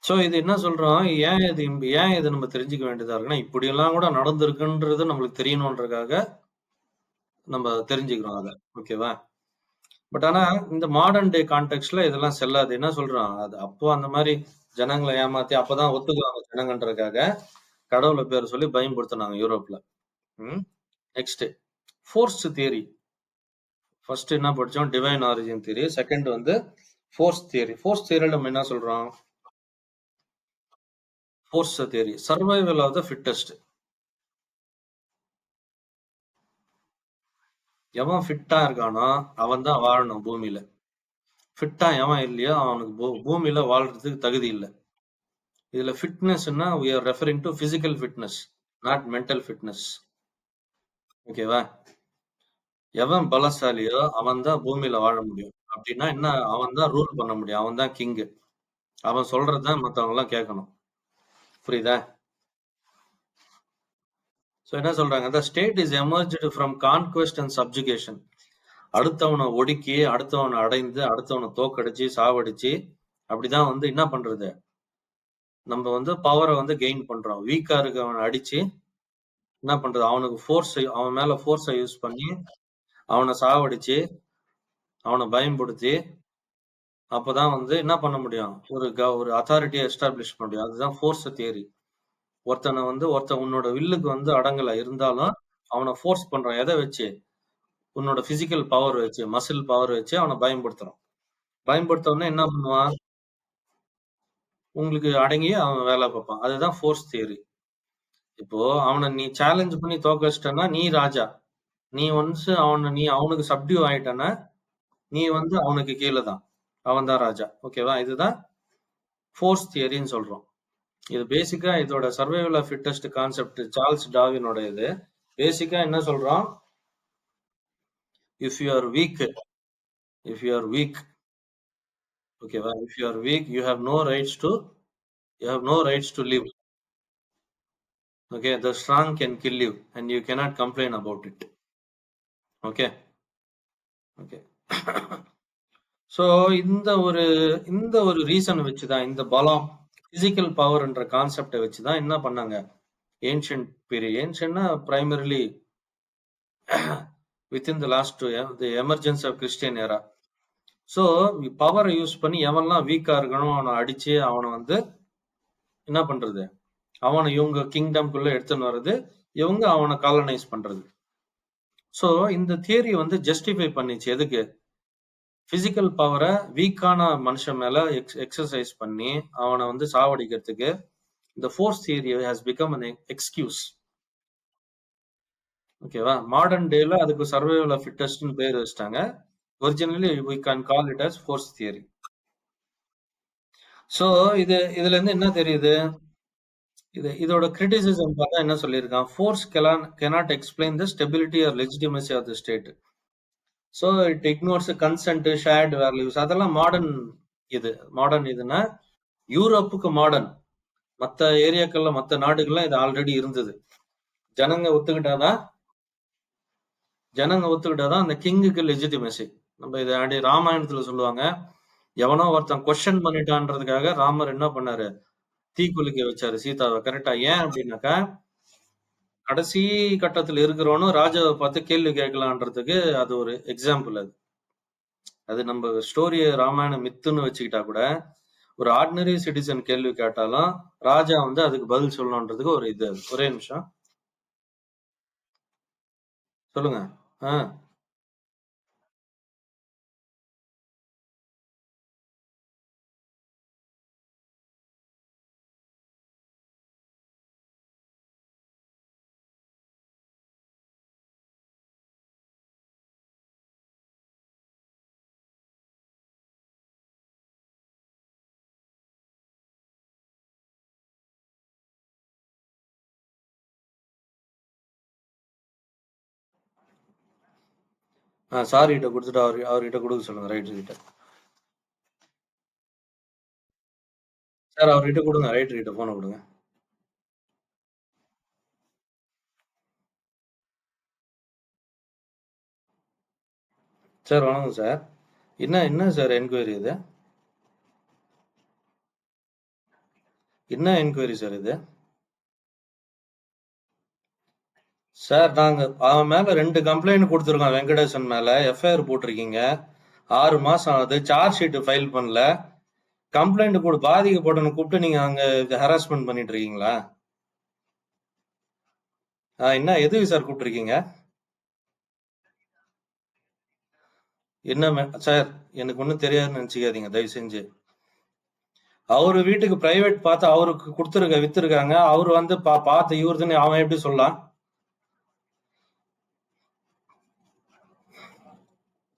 சோ இது என்ன சொல்றோம்? ஏன் இது நம்ம தெரிஞ்சுக்க வேண்டியதா இருக்குன்னா, இப்படி எல்லாம் கூட நடந்திருக்குன்றது நம்மளுக்கு தெரியணுன்றதுக்காக நம்ம தெரிஞ்சுக்கிறோம் அதை. ஓகேவா? பட் ஆனா இந்த மாடர்ன் டே கான்டெக்ட்ல இதெல்லாம் செல்லாது. என்ன சொல்றோம்? அது அப்போ அந்த மாதிரி ஜனங்களை ஏமாத்தி அப்பதான் ஒத்துக்குவாங்க ஜனங்கன்றதுக்காக கடவுளை பேர் சொல்லி பயன்படுத்தினாங்க யூரோப்ல. Next force theory. ஃபர்ஸ்ட் என்ன படிச்சோம்? Divine origin theory. செகண்ட் வந்து ஃபோர்ஸ் தியரி. ஃபோர்ஸ் தியரியில நம்ம என்ன சொல்றோம்? Force theory, survival of the fittest. எவன் ஃபிட்டா இருக்கானோ அவன் தான் வாழணும் பூமியில. ஃபிட்டா எவன் இல்லையோ அவனுக்கு பூமியில வாழ்றதுக்கு தகுதி இல்லை. இதுல ஃபிட்னஸ்னா we are referring to physical fitness, not mental fitness. ஓகேவா? எவன் பலசாலியோ அவன் தான் பூமியில வாழ முடியும். அப்படின்னா என்ன? அவன் தான் ரூல் பண்ண முடியும். அவன் தான் கிங். அவன் சொல்றதுதான் மத்தவங்க எல்லாம் கேட்கணும். புரியுதா? சோ என்ன சொல்றாங்க? the state is emerged from conquest and subjugation. அடுத்தவனை ஒடுக்கி, அடுத்தவனை அடைந்து, அடுத்தவனை தோக்கடிச்சு, சாவடிச்சு, அப்படிதான் வந்து என்ன பண்றது? நம்ம வந்து பவரை வந்து கெயின் பண்றோம். வீக்கா இருக்கவனை அடிச்சு என்ன பண்றது? அவன் மேல ஃபோர்ஸை யூஸ் பண்ணி அவனை சாவடிச்சு, அவனை பயன்படுத்தி, அப்பதான் வந்து என்ன பண்ண முடியும்? ஒரு அத்தாரிட்டியை எஸ்டாப்ளிஷ் பண்ண முடியும். அதுதான் ஃபோர்ஸ் தியரி. ஒருத்தன் உன்னோட வில்லுக்கு வந்து அடங்கல இருந்தாலும் அவனை ஃபோர்ஸ் பண்றான். எதை வச்சு? உன்னோட பிசிக்கல் பவர் வச்சு, மசில் பவர் வச்சு அவனை பயன்படுத்துறான். பயன்படுத்த உடனே என்ன பண்ணுவான்? உங்களுக்கு அடங்கி அவன் வேலை பார்ப்பான். அதுதான் ஃபோர்ஸ் தியரி. இப்போ அவனை நீ சேலஞ்ச் பண்ணி தோக்கடிச்சிட்டன்னா நீ ராஜா. நீ அவனுக்கு சப்டியூ ஆயிட்டனா நீ வந்து அவனுக்கு கீழே தான். அவன் தான் ராஜா. ஓகேவா? இதுதான் ஃபோர்ஸ் தியரின்னு சொல்றோம். இது பேசிக்கா இதோட survival of fittest concept Charles டார்வினோட இது. பேசிக்கா என்ன சொல்றோம்? If you are weak, Okay, well, if you are weak, you have no rights to live. Okay, the strong can kill you, and you cannot complain about it. Okay, okay. So இந்த ஒரு reason வச்சுதான் இந்த பலம் physical பவர்ன்ற கான்செப்டை வச்சுதான் என்ன பண்ணாங்க ancient period ஏன்ஷியன்னா primarily within the last the emergency of Christian era. So பவரை யூஸ் பண்ணி எவன்லாம் வீக்கா இருக்கணும் அவனை அடிச்சு அவனை வந்து என்ன பண்றது, அவனை இவங்க கிங்டம்குள்ள எடுத்துன்னு வர்றது, இவங்க அவனை காலனைஸ் பண்றது. ஸோ இந்த தியரி வந்து ஜஸ்டிஃபை பண்ணிச்சு எதுக்கு, பிசிக்கல் பவரை வீக்கான மனுஷன் மேல எக்ஸசைஸ் பண்ணி அவனை வந்து சாவடிக்கிறதுக்கு இந்த force theory has become an excuse. ஓகேவா, மாடர்ன் டேல அதுக்கு சர்வைவல் ஆஃப் ஃபிட்டஸ்ட்னு பேர் வச்சிட்டாங்க. Originally we can call it as force theory. So இதுல இருந்து என்ன தெரியுது, இதோட கிரிட்டிசிசம் பார்த்தா என்ன சொல்லியிருக்கான், force cannot explain the stability or legitimacy of the state. So it ignores consent, shared values, அதெல்லாம் மாடர்ன் இதுன்னா யூரோப்புக்கு மாடர்ன், மற்ற ஏரியாக்கள்ல மற்ற நாடுகள்லாம் இது ஆல்ரெடி இருந்தது. ஜனங்க ஒத்துக்கிட்டாதான் அந்த கிங்குக்கு லெஜிட்டிமசி. நம்ம இதை ராமாயணத்துல சொல்லுவாங்க, எவனோ ஒருத்தன் கொஸ்டின் பண்ணிட்டான்றதுக்காக ராமர் என்ன பண்ணாரு, தீக்குளிக்க வச்சாரு சீதாவை. கரெக்டா? ஏன் அப்படின்னாக்கா கடைசி கட்டத்துல இருக்கிறவனும் ராஜாவை பார்த்து கேள்வி கேட்கலான்றதுக்கு அது ஒரு எக்ஸாம்பிள். அது நம்ம ஸ்டோரிய ராமாயண மித்துன்னு வச்சுக்கிட்டா கூட ஒரு ஆர்டினரி சிட்டிசன் கேள்வி கேட்டாலும் ராஜா வந்து அதுக்கு பதில் சொல்லணுன்றதுக்கு ஒரு இது. ஒரே நிமிஷம் சொல்லுங்க. சாரி கிட்ட கொடுத்துட்டு அவர்கிட்ட கொடுக்க சொல்லுங்க, ரைட் கிட்ட. சார் அவர்கிட்ட கொடுங்க, ரைட் கிட்ட போன கொடுங்க. சார் வணக்கம் சார். என்ன சார் என்கொயரி இது? என்ன என்கொயரி சார் இது? சார் நாங்க அவன் மேல 2 கம்ப்ளைண்ட் கொடுத்துருக்கோம், வெங்கடேசன் மேல எஃப்ஐஆர் போட்டிருக்கீங்க. 6 மாசம் ஆகுது, சார்ஜ் ஷீட் ஃபைல் பண்ணல. கம்ப்ளைண்ட் கூட பாதிக்கப்பட்டவனை கூப்பிட்டு நீங்க அங்க ஹராஸ்மெண்ட் பண்ணிட்டு இருக்கீங்களா? என்ன எதுக்கு சார் கூப்பிட்டுருக்கீங்க? என்ன சார், எனக்கு ஒன்றும் தெரியாதுன்னு நினைச்சுக்காதீங்க தயவு செஞ்சு. அவரு வீட்டுக்கு பிரைவேட் பார்த்து அவருக்கு வித்துருக்காங்க. அவரு வந்து பார்த்து இவருதுன்னு அவன் எப்படி சொல்லலாம்?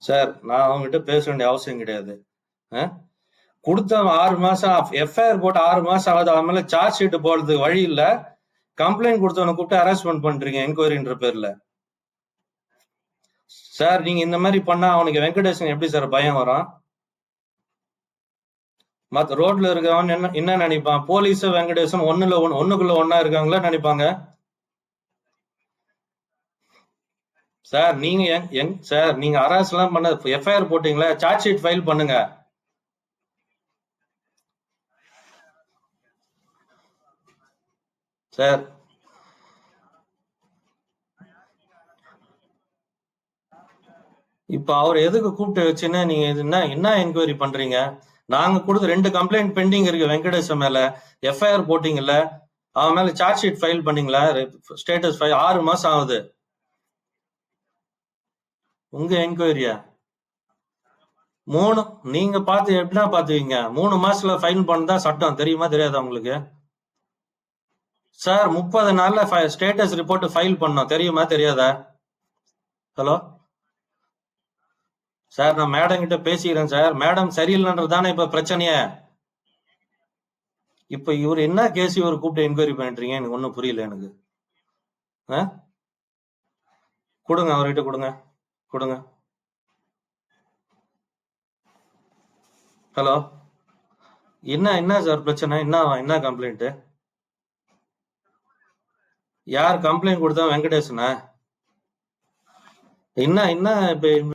சார் நான் அவங்ககிட்ட பேச வேண்டிய அவசியம் கிடையாது. கொடுத்த 6 மாசம் எஃப்ஐஆர் போட்டு 6 மாசம் ஆகுது, அவன் மேல சார்ஜ் ஷீட் போடுறதுக்கு வழி இல்ல. கம்ப்ளைண்ட் கொடுத்தவனை கூப்பிட்டு ஹராஸ்மெண்ட் பண்றீங்க என்கொயரின்ற பேர்ல. சார் நீங்க இந்த மாதிரி பண்ணா அவனுக்கு வெங்கடேசன் எப்படி சார் பயம் வரும்? மத்த ரோட்ல இருக்கவன் என்ன நினைப்பான், போலீஸ் வெங்கடேசன் ஒண்ணுக்குள்ள ஒன்னா இருக்காங்களா நினைப்பாங்க. சார் நீங்க அரசு எல்லாம் பண்ண எஃப்ஐஆர் போட்டீங்களா, சார்ஜ் ஷீட் ஃபைல் பண்ணுங்க. சார் இப்ப அவர் எதுக்கு கூப்பிட்டு வச்சுன்னா நீங்க என்ன என்கொயரி பண்றீங்க? நாங்க கொடுத்து 2 கம்ப்ளைண்ட் பெண்டிங் இருக்கு வெங்கடேசன் மேல. எஃப்ஐஆர் போட்டீங்கல்ல, அவன் மேல சார்ஜ் ஷீட் ஃபைல் பண்ணீங்களா? ஸ்டேட்டஸ் ஃபைல் 6 மாசம் ஆகுது. உங்க என்கொயரியா 3 நீங்க பார்த்து எப்படின்னா பாத்துவீங்க? 3 மாசத்துல ஃபைல் பண்ணதான் சட்டம், தெரியுமா தெரியாதா உங்களுக்கு? சார் 30 நாள்ல ஸ்டேட்டஸ் ரிப்போர்ட் ஃபைல் பண்ணோம், தெரியுமா தெரியாதா? ஹலோ சார், நான் மேடம் கிட்ட பேசிக்கிறேன் சார். மேடம் சரியில்லைன்றது தானே இப்ப பிரச்சனையே. இப்ப இவர் என்ன கேஸ் இவர் கூப்பிட்டு என்கொயரி பண்ணிட்டு எனக்கு ஒன்னும் புரியல எனக்கு. கொடுங்க அவர்கிட்ட கொடுங்க. ஹலோ, என்ன சார் பிரச்சனை? என்ன கம்ப்ளைண்ட்? யார் கம்ப்ளைண்ட் கொடுத்தா? வெங்கடேசனா? என்ன இப்ப?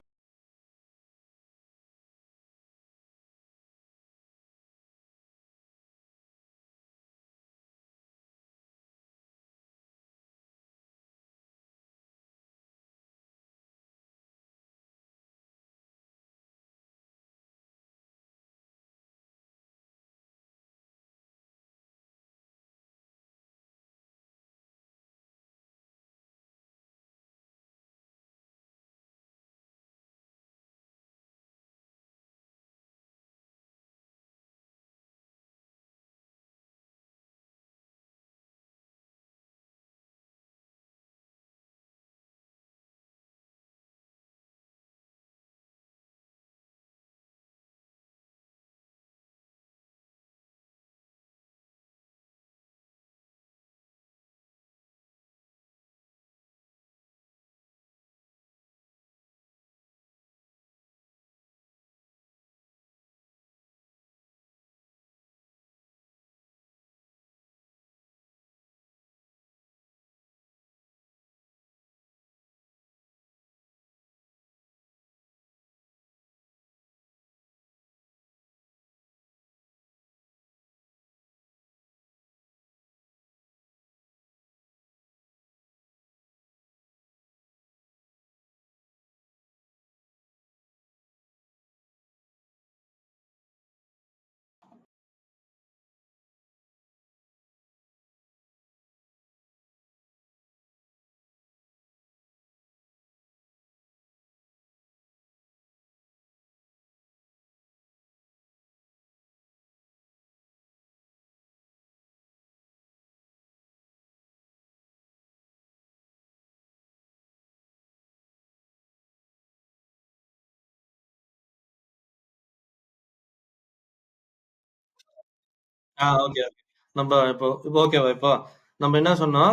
ஓகே. நம்ம இப்போ ஓகேவா? இப்போ நம்ம என்ன சொன்னோம்?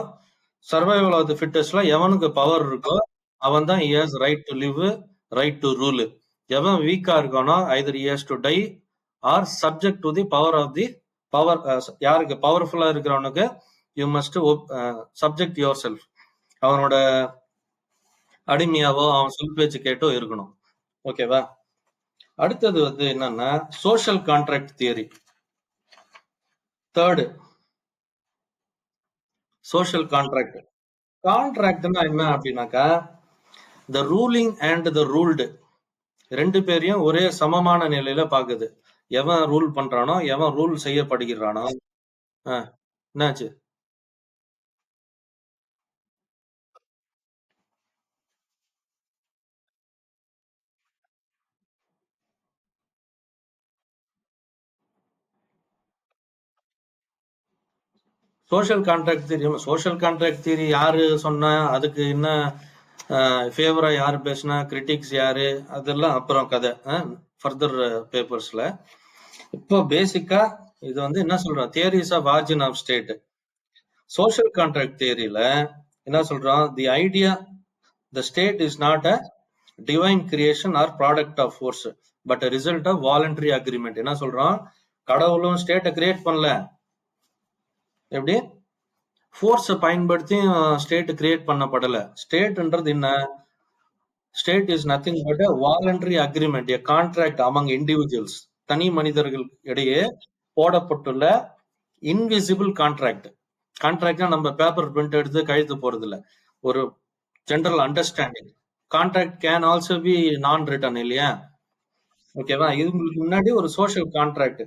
சர்வைவல் ஆஃப் தி ஃபிட்டஸ்ட்ல எவனுக்கு பவர் இருக்கோ அவன் தான் he has right to live, right to rule. எவன் வீக்கா இருக்கானோ either he has to die or subject to the power of the power. யாருக்கு பவர்ஃபுல்லா இருக்கிறவனுக்கு you must subject your self. அவனோட அடிமையாவோ அவன் சொல் பேச்சு கேட்டோ இருக்கணும். ஓகேவா? அடுத்தது வந்து என்னன்னா social contract theory. Third social contract. கான்ட்ராக்ட்னா என்ன அப்படின்னாக்கா, the ruling and the ruled ரெண்டு பேரையும் ஒரே சமமான நிலையில பாக்குது. எவன் ரூல் பண்றானோ, எவன் ரூல் செய்யப்படுகிறானோ. என்னாச்சு? Social contract theory. Social contract theory யாரு சொன்னா, அதுக்கு என்ன ஃபேவரா யாரு பேசினா, கிரிட்டிக்ஸ் யாரு, அதெல்லாம் அப்புறம் கதை ஃபர்தர் பேப்பர்ஸ்ல. இப்போ பேசிக்கா இது வந்து என்ன சொல்றோம்? Theories of origin of state. Social contract தியரியில என்ன சொல்றோம்? The idea the state is not a divine creation or product of force but result of voluntary agreement. என்ன சொல்றோம்? கடவுளும் ஸ்டேட்டை கிரியேட் பண்ணல. எப்படி? ஃபோர்ஸை பயன்படுத்தி ஸ்டேட் கிரியேட் பண்ணப்படல. ஸ்டேட்ன்றது என்ன? State is nothing but a voluntary agreement, a contract among individuals. தனி மனிதர்கள் இடையே போடப்பட்டுள்ள இன்விசிபிள் கான்ட்ராக்ட். கான்ட்ராக்ட்னா நம்ம பேப்பர் பிரிண்ட் எடுத்து கழுத்து போறது இல்ல, ஒரு general understanding. Contract can also be நான் ரிட்டன், இல்லையா? ஓகேவா? இதுங்களுக்கு முன்னாடி ஒரு social contract.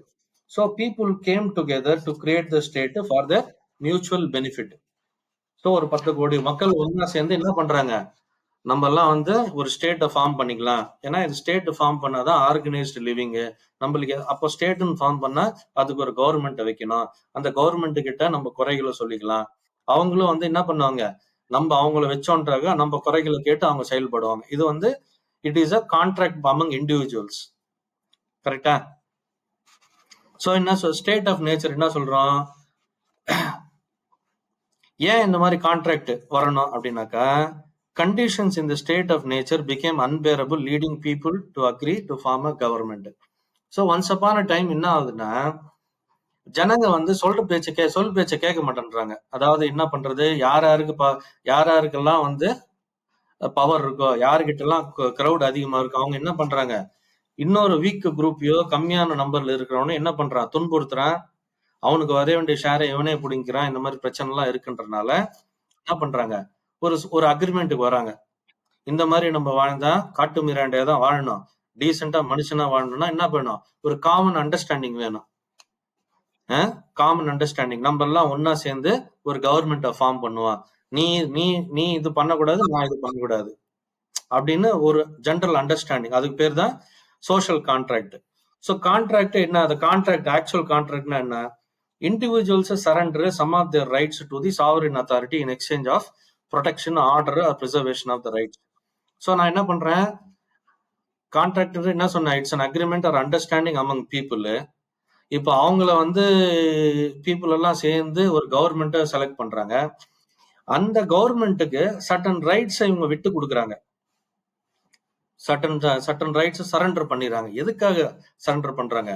So people came together to create the state for the mutual benefit. So ஒரு 10 கோடி மக்கள் ஒண்ணா சேர்ந்து என்ன பண்றாங்க? நம்ம எல்லாம் வந்து ஒரு ஸ்டேட்டை ஃபார்ம் பண்ணிக்கலாம். ஏன்னா இது ஸ்டேட் ஃபார்ம் பண்ணாதான் ஆர்கனைஸ்டு லிவிங். நம்மளுக்கு அப்போ ஸ்டேட்னு ஃபார்ம் பண்ணா அதுக்கு ஒரு கவர்மெண்ட்டை வைக்கணும். அந்த கவர்மெண்ட் கிட்ட நம்ம குறைகளை சொல்லிக்கலாம். அவங்களும் வந்து என்ன பண்ணுவாங்க? நம்ம அவங்கள வச்சோன்றாக நம்ம குறைகளை கேட்டு அவங்க செயல்படுவாங்க. இது வந்து it is a contract among individuals. கரெக்டா? ஸோ என்ன ஸ்டேட் ஆஃப் நேச்சர் என்ன சொல்றோம்? ஏன் இந்த மாதிரி கான்ட்ராக்ட் வரணும் அப்படின்னாக்கா, conditions in the state of nature became unbearable, leading people to agree to form a government. So once upon a time என்ன ஆகுதுன்னா, ஜனங்க வந்து சொல் பேச்ச கேட்க மாட்டேன்றாங்க. அதாவது என்ன பண்றது, யார் யாருக்கெல்லாம் வந்து பவர் இருக்கோ, யாருகிட்டலாம் கிரவுட் அதிகமா இருக்கோ, அவங்க என்ன பண்றாங்க, இன்னொரு வீக் குரூப்பையோ, கம்மியான நம்பர்ல இருக்கிறவன என்ன பண்றான், துன்புறுத்துறான். அவனுக்கு வர வேண்டிய ஷேரை இவனே புடிங்கிறான். இந்த மாதிரி பிரச்சனை எல்லாம் இருக்குன்றனால என்ன பண்றாங்க, ஒரு அக்ரிமெண்ட்டுக்கு வராங்க. இந்த மாதிரி நம்ம வாழ்ந்தா காட்டு மிராண்டியா தான் வாழணும், டீசெண்டா மனுஷனா வாழணும்னா என்ன வேணும், ஒரு காமன் அண்டர்ஸ்டாண்டிங் வேணும். காமன் அண்டர்ஸ்டாண்டிங், நம்ம எல்லாம் ஒன்னா சேர்ந்து ஒரு கவர்மெண்ட்டை ஃபார்ம் பண்ணுவான். நீ நீ நீ இது பண்ணக்கூடாது, நான் இது பண்ணக்கூடாது அப்படின்னு ஒரு ஜெனரல் அண்டர்ஸ்டாண்டிங். அதுக்கு பேர் தான் சோஷியல் கான்ட்ராக்ட். ஸோ கான்ட்ராக்ட் என்ன, அது கான்ட்ராக்ட் ஆக்சுவல் கான்ட்ராக்ட்னா என்ன, individuals surrender some of their rights to the sovereign authority in exchange of protection, order or preservation of the rights. So நான் என்ன பண்றேன், கான்ட்ராக்டர் என்ன சொன்னேன், it's an agreement or understanding among people. இப்போ அவங்கள வந்து பீப்புள் எல்லாம் சேர்ந்து ஒரு கவர்மெண்ட்டை செலக்ட் பண்றாங்க. அந்த கவர்மெண்ட்டுக்கு சர்டன் ரைட்ஸை இவங்க விட்டு கொடுக்குறாங்க. சர்டன் ரைட்ஸ் சரண்டர் பண்ணிடுறாங்க. எதுக்காக சரண்டர் பண்றாங்க,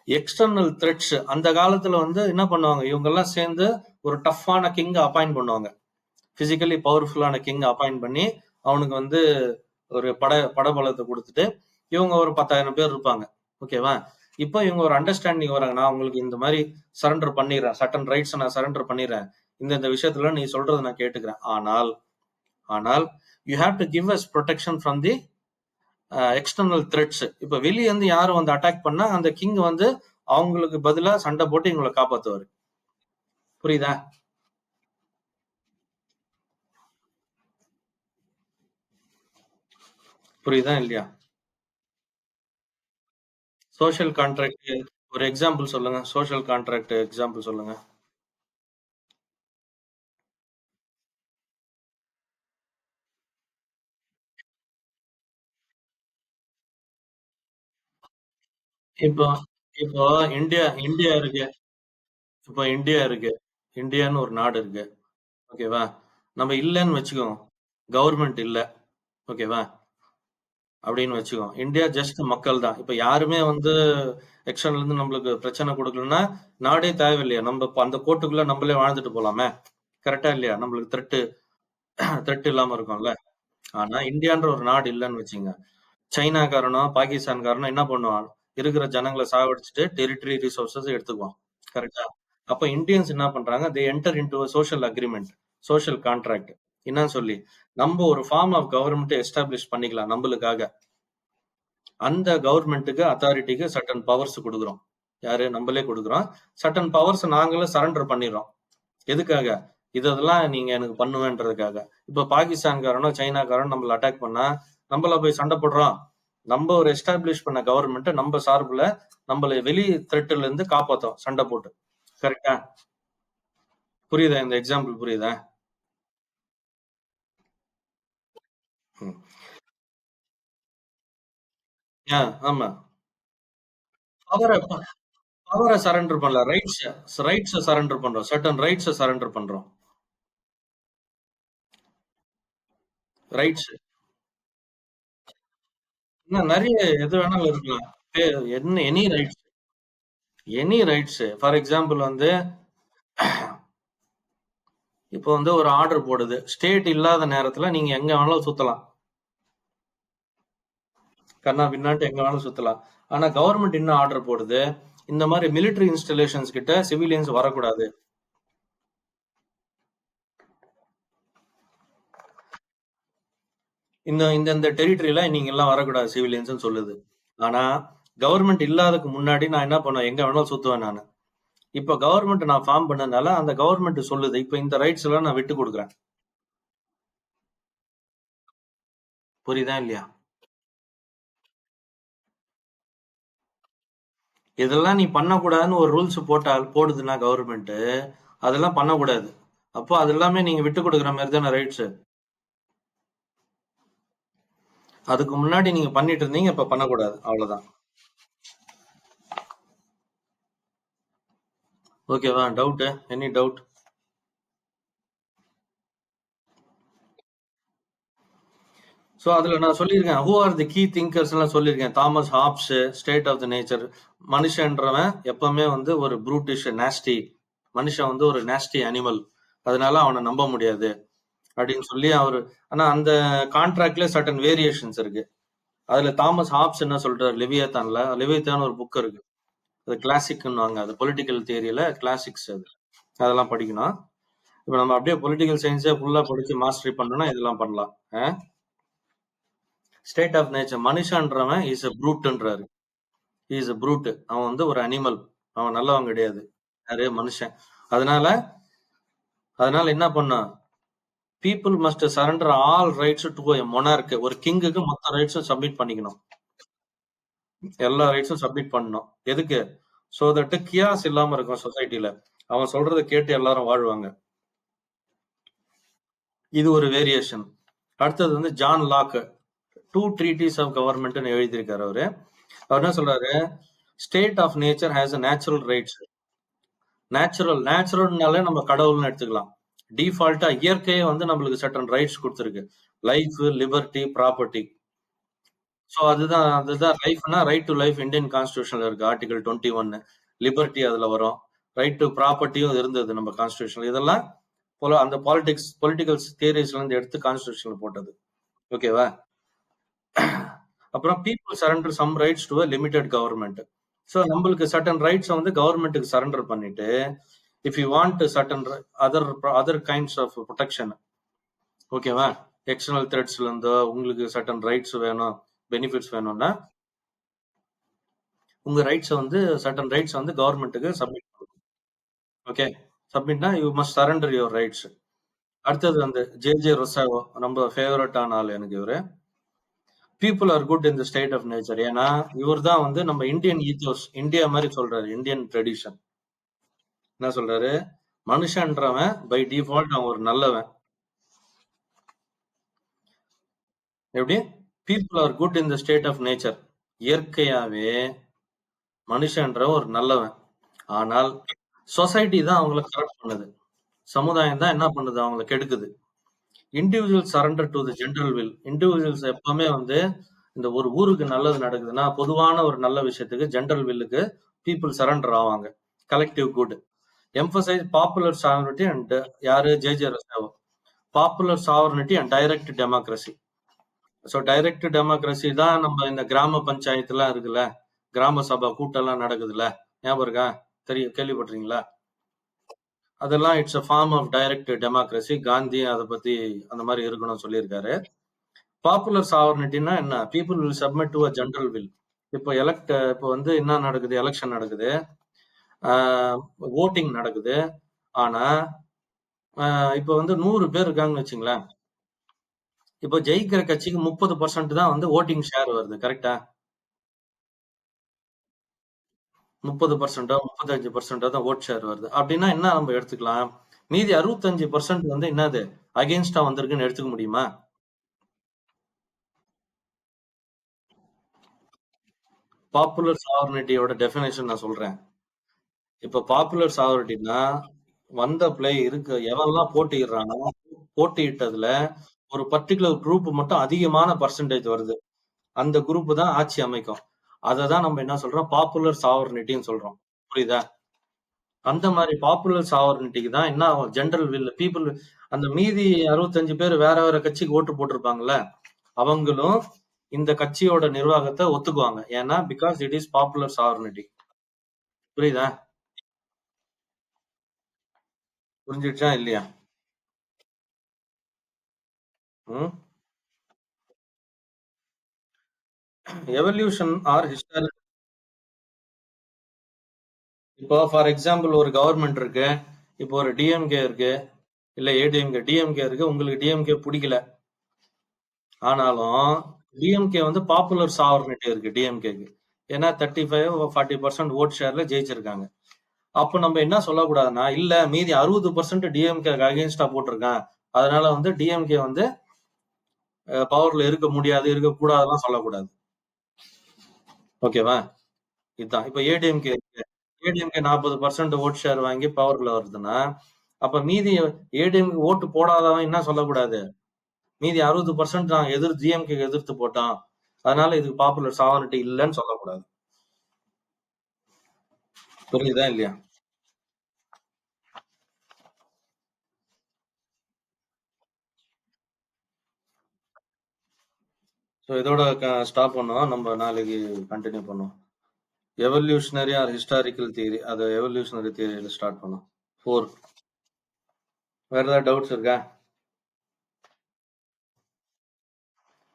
எக்ஸ்டர்னல் த்ரெட்ஸ். அந்த காலத்துல வந்து என்ன பண்ணுவாங்க, இவங்க எல்லாம் சேர்ந்து ஒரு டஃப்பான கிங் அப்பாயிண்ட் பண்ணுவாங்க. பிசிக்கலி பவர்ஃபுல்லான கிங் அப்பாயிண்ட் பண்ணி அவனுக்கு வந்து ஒரு படபலத்தை கொடுத்துட்டு இவங்க ஒரு 10,000 பேர் இருப்பாங்க. ஓகேவா, இப்போ இவங்க ஒரு அண்டர்ஸ்டாண்டிங் வராங்க, நான் உங்களுக்கு இந்த மாதிரி சரண்டர் பண்ணிடுறேன், சர்டன் ரைட்ஸ் நான் சரண்டர் பண்ணிடுறேன், இந்த விஷயத்துல நீ சொல்றதை நான் கேட்டுக்கிறேன். ஆனால் ஆனால் you have to give us protection from the external threats. இப்ப வெளியே வந்து யாரும் வந்து அட்டாக் பண்ணா அந்த கிங் வந்து அவங்களுக்கு பதிலா சண்டை போட்டு எங்களை காப்பாத்துவாரு. புரியுதா? புரியுதா இல்லையா? சோஷியல் கான்ட்ராக்ட் ஒரு எக்ஸாம்பிள் சொல்லுங்க, சோஷியல் கான்ட்ராக்ட் எக்ஸாம்பிள் சொல்லுங்க. இப்போ இப்போ இந்தியா இந்தியா இருக்கு. இப்போ இந்தியா இருக்கு, இந்தியான்னு ஒரு நாடு இருக்கு. ஓகேவா, நம்ம இல்லைன்னு வச்சுக்கோங்க, கவர்மெண்ட் இல்ல, ஓகேவா, அப்படின்னு வச்சுக்கோ, இந்தியா ஜஸ்ட் மக்கள் தான். இப்ப யாருமே வந்து எக்ஸ்டர்னல் இருந்து நம்மளுக்கு பிரச்சனை கொடுக்கலன்னா நாடே தேவையில்லையா, நம்ம இப்ப அந்த கோட்டுக்குள்ள நம்மளே வாழ்ந்துட்டு போலாமே. கரெக்டா இல்லையா, நம்மளுக்கு த்ரெட் இல்லாம இருக்கும்ல. ஆனா இந்தியான்ற ஒரு நாடு இல்லைன்னு வச்சுங்க, சைனாக்காரனோ பாகிஸ்தான்காரனோ என்ன பண்ணுவான், இருக்கிற ஜனங்களை சாவடிச்சுட்டு டெரிட்டரி ரிசோர்சஸ் எடுத்துக்குவான். கரெக்டா? அப்ப இந்தியன்ஸ் என்ன பண்றாங்க, தே enter into social agreement, social contract. என்னன்னு சொல்லி, நம்ம ஒரு ஃபார்ம் ஆஃப் கவர்மெண்ட் எஸ்டாப்ளிஷ் பண்ணிக்கலாம் நம்மளுக்காக. அந்த கவர்மெண்ட்டுக்கு அத்தாரிட்டிக்கு சர்டன் பவர்ஸ் கொடுக்குறோம். யாரு, நம்மளே கொடுக்குறோம். சர்டன் பவர்ஸ் நாங்களே சரண்டர் பண்ணிடுறோம். எதுக்காக, இதெல்லாம் நீங்க எனக்கு பண்ணுவேன்றதுக்காக. இப்ப பாகிஸ்தான்காரனோ சைனாக்காரனோ நம்மள அட்டாக் பண்ணா நம்மள போய் சண்டை போடுறோம், நம்ம ஒரு எஸ்டாப்ளிஷ் பண்ண கவர்மெண்ட் நம்ம சார்புல நம்மள வெளி த்ரெட்ல இருந்து காப்பாத்தோம் சண்டை போட்டு. கரெக்டா? புரியுதா, இந்த எக்ஸாம்பிள் புரியுதா? ம். ஆமா. பவரை பவரை சரண்டர் பண்ணல, ரைட்ஸ் சரண்டர் பண்றோம், சர்டன் ரைட்ஸ் சரண்டர் பண்றோம். ரைட்ஸ் இன்னும் நிறைய எது வேணாலும் இருக்கலாம். என்ன, எனி ரைட்ஸ் ஃபார் எக்ஸாம்பிள் வந்து இப்போ வந்து ஒரு ஆர்டர் போடுது, ஸ்டேட் இல்லாத நேரத்துல நீங்க எங்க வேணாலும் சுத்தலாம், கண்ணா பின்னாட்டு எங்க வேணாலும் சுத்தலாம். ஆனா கவர்மெண்ட் என்ன ஆர்டர் போடுது, இந்த மாதிரி மிலிட்டரி இன்ஸ்டாலேஷன்ஸ் கிட்ட சிவிலியன்ஸ் வரக்கூடாது. இந்த டெரிட்டரியில நீங்க எல்லாம் வரக்கூடாது சிவிலியன்ஸ் சொல்லுது. ஆனா கவர்மெண்ட் இல்லாததுக்கு முன்னாடி நான் என்ன பண்ணுவேன், எங்க வேணாலும் சுத்துவேன் நானு. இப்ப கவர்மெண்ட் நான் ஃபார்ம் பண்ணதுனால அந்த கவர்மெண்ட் சொல்லுது, இப்ப இந்த ரைட்ஸ் எல்லாம் நான் விட்டு கொடுக்குறேன். புரியுதா இல்லையா? இதெல்லாம் நீ பண்ணக்கூடாதுன்னு ஒரு ரூல்ஸ் போடுதுன்னா கவர்மெண்ட், அதெல்லாம் பண்ணக்கூடாது. அப்போ அது எல்லாமே நீங்க விட்டு கொடுக்குற மாதிரி தானே ரைட்ஸ். அதுக்கு முன்னாடி நீங்க பண்ணிட்டு இருந்தீங்க, இப்ப பண்ணக்கூடாது, அவ்வளவுதான். ஓகேவா? Doubt, any doubt? ஸோ அதுல நான் சொல்லியிருக்கேன் who are the key thinkers எல்லாம் சொல்லியிருக்கேன். Thomas Hobbes, state of the nature. மனுஷன்றவன் எப்பவுமே வந்து ஒரு ப்ரூட்டிஷ் நாஸ்டி, மனுஷன் வந்து ஒரு நாஸ்டி அனிமல், அதனால அவனை நம்ப முடியாது அப்படின்னு சொல்லி அவரு. ஆனா அந்த கான்ட்ராக்ட்ல சர்டன் வேரியேஷன்ஸ் இருக்கு. அதுல தாமஸ் ஹாப்ஸ் என்ன சொல்றாரு, லெவியத்தான்ல, லெவியத்தான் ஒரு புக் இருக்கு, அது கிளாசிக்னுவாங்க, அது பொலிட்டிக்கல் தியரியில கிளாசிக்ஸ் அது, அதெல்லாம் படிக்கணும். இப்ப நம்ம அப்படியே பொலிட்டிக்கல் சயின்ஸே ஃபுல்லா படிச்சு மாஸ்டரி பண்ணோம்னா இதெல்லாம் பண்ணலாம். ஸ்டேட் ஆஃப் நேச்சர், மனுஷன்றவன் இஸ் அ ப்ரூட்ன்றாரு. இஸ் அ ப்ரூட், அவன் வந்து ஒரு அனிமல், அவன் நல்லவன் கிடையாது, நிறைய மனுஷன். அதனால அதனால என்ன பண்ண, people must surrender all rights to a monarch. ஒரு கிங்குக்கு மொத்த ரைட்ஸும் சப்மிட் பண்ணிக்கணும், எல்லா ரைட்ஸும் சப்மிட் பண்ணணும். எதுக்கு? சோ தட் கியாஸ் இல்லாம இருக்கும் சொசைட்டில, அவன் சொல்றதை கேட்டு எல்லாரும் வாழ்வாங்க. இது ஒரு வேரியேஷன். அடுத்தது வந்து John Locke two treatise of கவர்மெண்ட்னு எழுதியிருக்காரு அவரு. அவர் என்ன சொல்றாரு, state of nature has a natural rights. நேச்சுரல்னாலே நம்ம கடவுள்னு எடுத்துக்கலாம். டிஃபால்ட்டா இயற்கையே வந்து நம்மளுக்கு சர்டன் ரைட்ஸ் கொடுத்துருக்கு, லைஃப், லிபர்ட்டி, ப்ராப்பர்ட்டி. ஸோ அதுதான் லைஃப்னா, ரைட் டு லைஃப் இந்தியன் கான்ஸ்டியூஷன்ல இருக்கு, ஆர்டிகல் 21. லிபர்ட்டி அதுல வரும், ரைட் டு ப்ராப்பர்ட்டியும் இருந்தது நம்ம கான்ஸ்டியூஷன்ல. இதெல்லாம் போல அந்த பொலிட்டிக்கல் தியரிஸ்ல இருந்து எடுத்து கான்ஸ்டியூஷன்ல போட்டது. ஓகேவா? அப்புறம் people surrender some rights to limited government. So நம்மளுக்கு சர்டன் ரைட்ஸ் வந்து கவர்மெண்ட்டுக்கு சரண்டர் பண்ணிட்டு, if you want certain other other kinds of protection, ஓகேவா, எக்ஸ்டர்னல் த்ரெட்ஸ்ல இருந்து உங்களுக்கு சர்டன் ரைட்ஸ் வேணும், பெனிஃபிட்ஸ் வேணும்னா உங்க ரைட்ஸ் வந்து சர்டன் ரைட்ஸ் வந்து கவர்மெண்ட்டுக்கு சப்மிட் பண்ணணும். ஓகே, சப்மிட்னா you must surrender your rights. அடுத்தது வந்து ஜே ரொசாவோ, நம்ம ஃபேவரட்டான ஆள் எனக்கு இவரு. People are good in the state of nature. ஏன்னா இவர் தான் வந்து நம்ம இந்தியன் ஈத்தோஸ், இந்தியா மாதிரி சொல்றாரு, இந்தியன் ட்ரெடிஷன். என்ன சொல்றாரு, மனுஷன்றவன் பை டிஃபால்ட் அவன் ஒரு நல்லவன். எப்படி? People are good in the state of nature, இயற்கையாவே மனுஷன்ற ஒரு நல்லவன். ஆனால் சொசைட்டி தான் அவங்கள கரெக்ட் பண்ணுது, சமுதாயம் தான் என்ன பண்ணுது, அவங்கள கெடுக்குது. Individual surrender to the general will. இண்டிவிஜுவல்ஸ் எப்பவுமே வந்து இந்த ஒரு ஊருக்கு நல்லது நடக்குதுன்னா பொதுவான ஒரு நல்ல விஷயத்துக்கு, ஜெனரல் வில்லுக்கு பீப்புள் சரண்டர் ஆவாங்க. Collective good. Emphasise popular sovereignty and, யாரு, J Rousseau, popular sovereignty and direct democracy. So direct democracy தான் நம்ம இந்த கிராம பஞ்சாயத்துலாம் இருக்குல்ல, கிராம சபை கூட்டம்லாம் நடக்குதுல்ல, ஞாபகம் இருக்கா? தெரியும், கேள்விப்பட்டிருக்கீங்களா? அதெல்லாம் it's a form of direct democracy. Gandhi அதை பத்தி அந்த மாதிரி இருக்கணும்னு சொல்லியிருக்காரு. பாப்புலர் சாவர்னிட்டினா என்ன? People will submit to a general will. இப்போ வந்து என்ன நடக்குது, எலெக்ஷன் நடக்குது, ஓட்டிங் நடக்குது. ஆனா இப்போ வந்து 100 பேர் இருக்காங்கன்னு வச்சுங்களேன். இப்போ ஜெயிக்கிற கட்சிக்கு 30% தான் வந்து ஓட்டிங் ஷேர் வருது, கரெக்டா? 30%, 35% தான் ஓட் ஷேர் வருது. அப்படின்னா என்ன நம்ம எடுத்துக்கலாம், மீதி 65% வந்து என்னது, அகேன்ஸ்டா வந்திருக்குன்னு எடுத்துக்க முடியுமா? பாப்புலர் சாவர்னிட்டியோட டெஃபினேஷன் நான் சொல்றேன். இப்ப பாப்புலர் சாவர்னிட்டினா, வந்த பிளே இருக்கு, எவன்லாம் போட்டியிடுறானோ, போட்டியிட்டதுல ஒரு பர்டிகுலர் குரூப் மட்டும் அதிகமான பர்சன்டேஜ் வருது, அந்த குரூப் தான் ஆட்சி அமைக்கும். அததான் நம்ம என்ன சொல்றோம், பாப்புலர் சாவர்னிட்டின்னு சொல்றோம். புரியுதா? அந்த மாதிரி பாப்புலர் சாவர்னிட்டிக்கு தான் என்ன ஆகும், ஜெனரல் வில் பீப்புள், அந்த மீதி 65 பேர் வேற வேற கட்சிக்கு ஓட்டு போட்டிருப்பாங்கல்ல, அவங்களும் இந்த கட்சியோட நிர்வாகத்தை ஒத்துக்குவாங்க. ஏன்னா because it is popular sovereignty. புரியுதா? புரிஞ்சிடுச்சா இல்லையா? ம். Evolution or historic. இப்போ ஃபார் எக்ஸாம்பிள் ஒரு கவர்மெண்ட் இருக்கு, இப்போ ஒரு டிஎம்கே இருக்கு, இல்ல ஏடிஎம்கே, டிஎம்கே இருக்கு, உங்களுக்கு டிஎம்கே பிடிக்கல, ஆனாலும் டிஎம்கே வந்து பாப்புலர் சாவர்னிட்டி இருக்கு டிஎம்கேக்கு. ஏன்னா 35-40% ஓட் ஷேர்ல ஜெயிச்சிருக்காங்க. அப்ப நம்ம என்ன சொல்லக்கூடாதுன்னா, இல்ல மீதி 60% டிஎம்கே அகேன்ஸ்டா போட்டிருக்கான், அதனால வந்து டிஎம்கே வந்து பவர்ல இருக்க முடியாது, இருக்கக்கூடாதுலாம் சொல்லக்கூடாது. ஓகேவா? இதுதான். இப்ப ஏடிஎம்கே இருக்கு, ஏடிஎம்கே 40% ஓட் ஷேர் வாங்கி பவர்ல வருதுன்னா, அப்ப மீதி ஏடிஎம்கே ஓட்டு போடாதவன் என்ன சொல்லக்கூடாது, மீதி 60% நான் ஜிஎம்கே எதிர்த்து போட்டான், அதனால இதுக்கு பாப்புலர் சாவரிட்டி இல்லைன்னு சொல்லக்கூடாது. புரியுதா இல்லையா? ஸோ இதோட ஸ்டாப் பண்ணுவோம். நம்ம நாளைக்கு கண்டினியூ பண்ணுவோம். எவல்யூஷனரி ஆர் ஹிஸ்டாரிக்கல் தியரி, அது எவல்யூஷனரி தியரியில ஸ்டார்ட் பண்ணுவோம். 4. வேற ஏதாவது டவுட்ஸ் இருக்கா?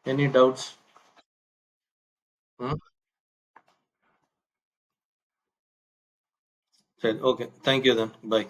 Any doubts? ம். சரி, ஓகே. Thank you then. பை.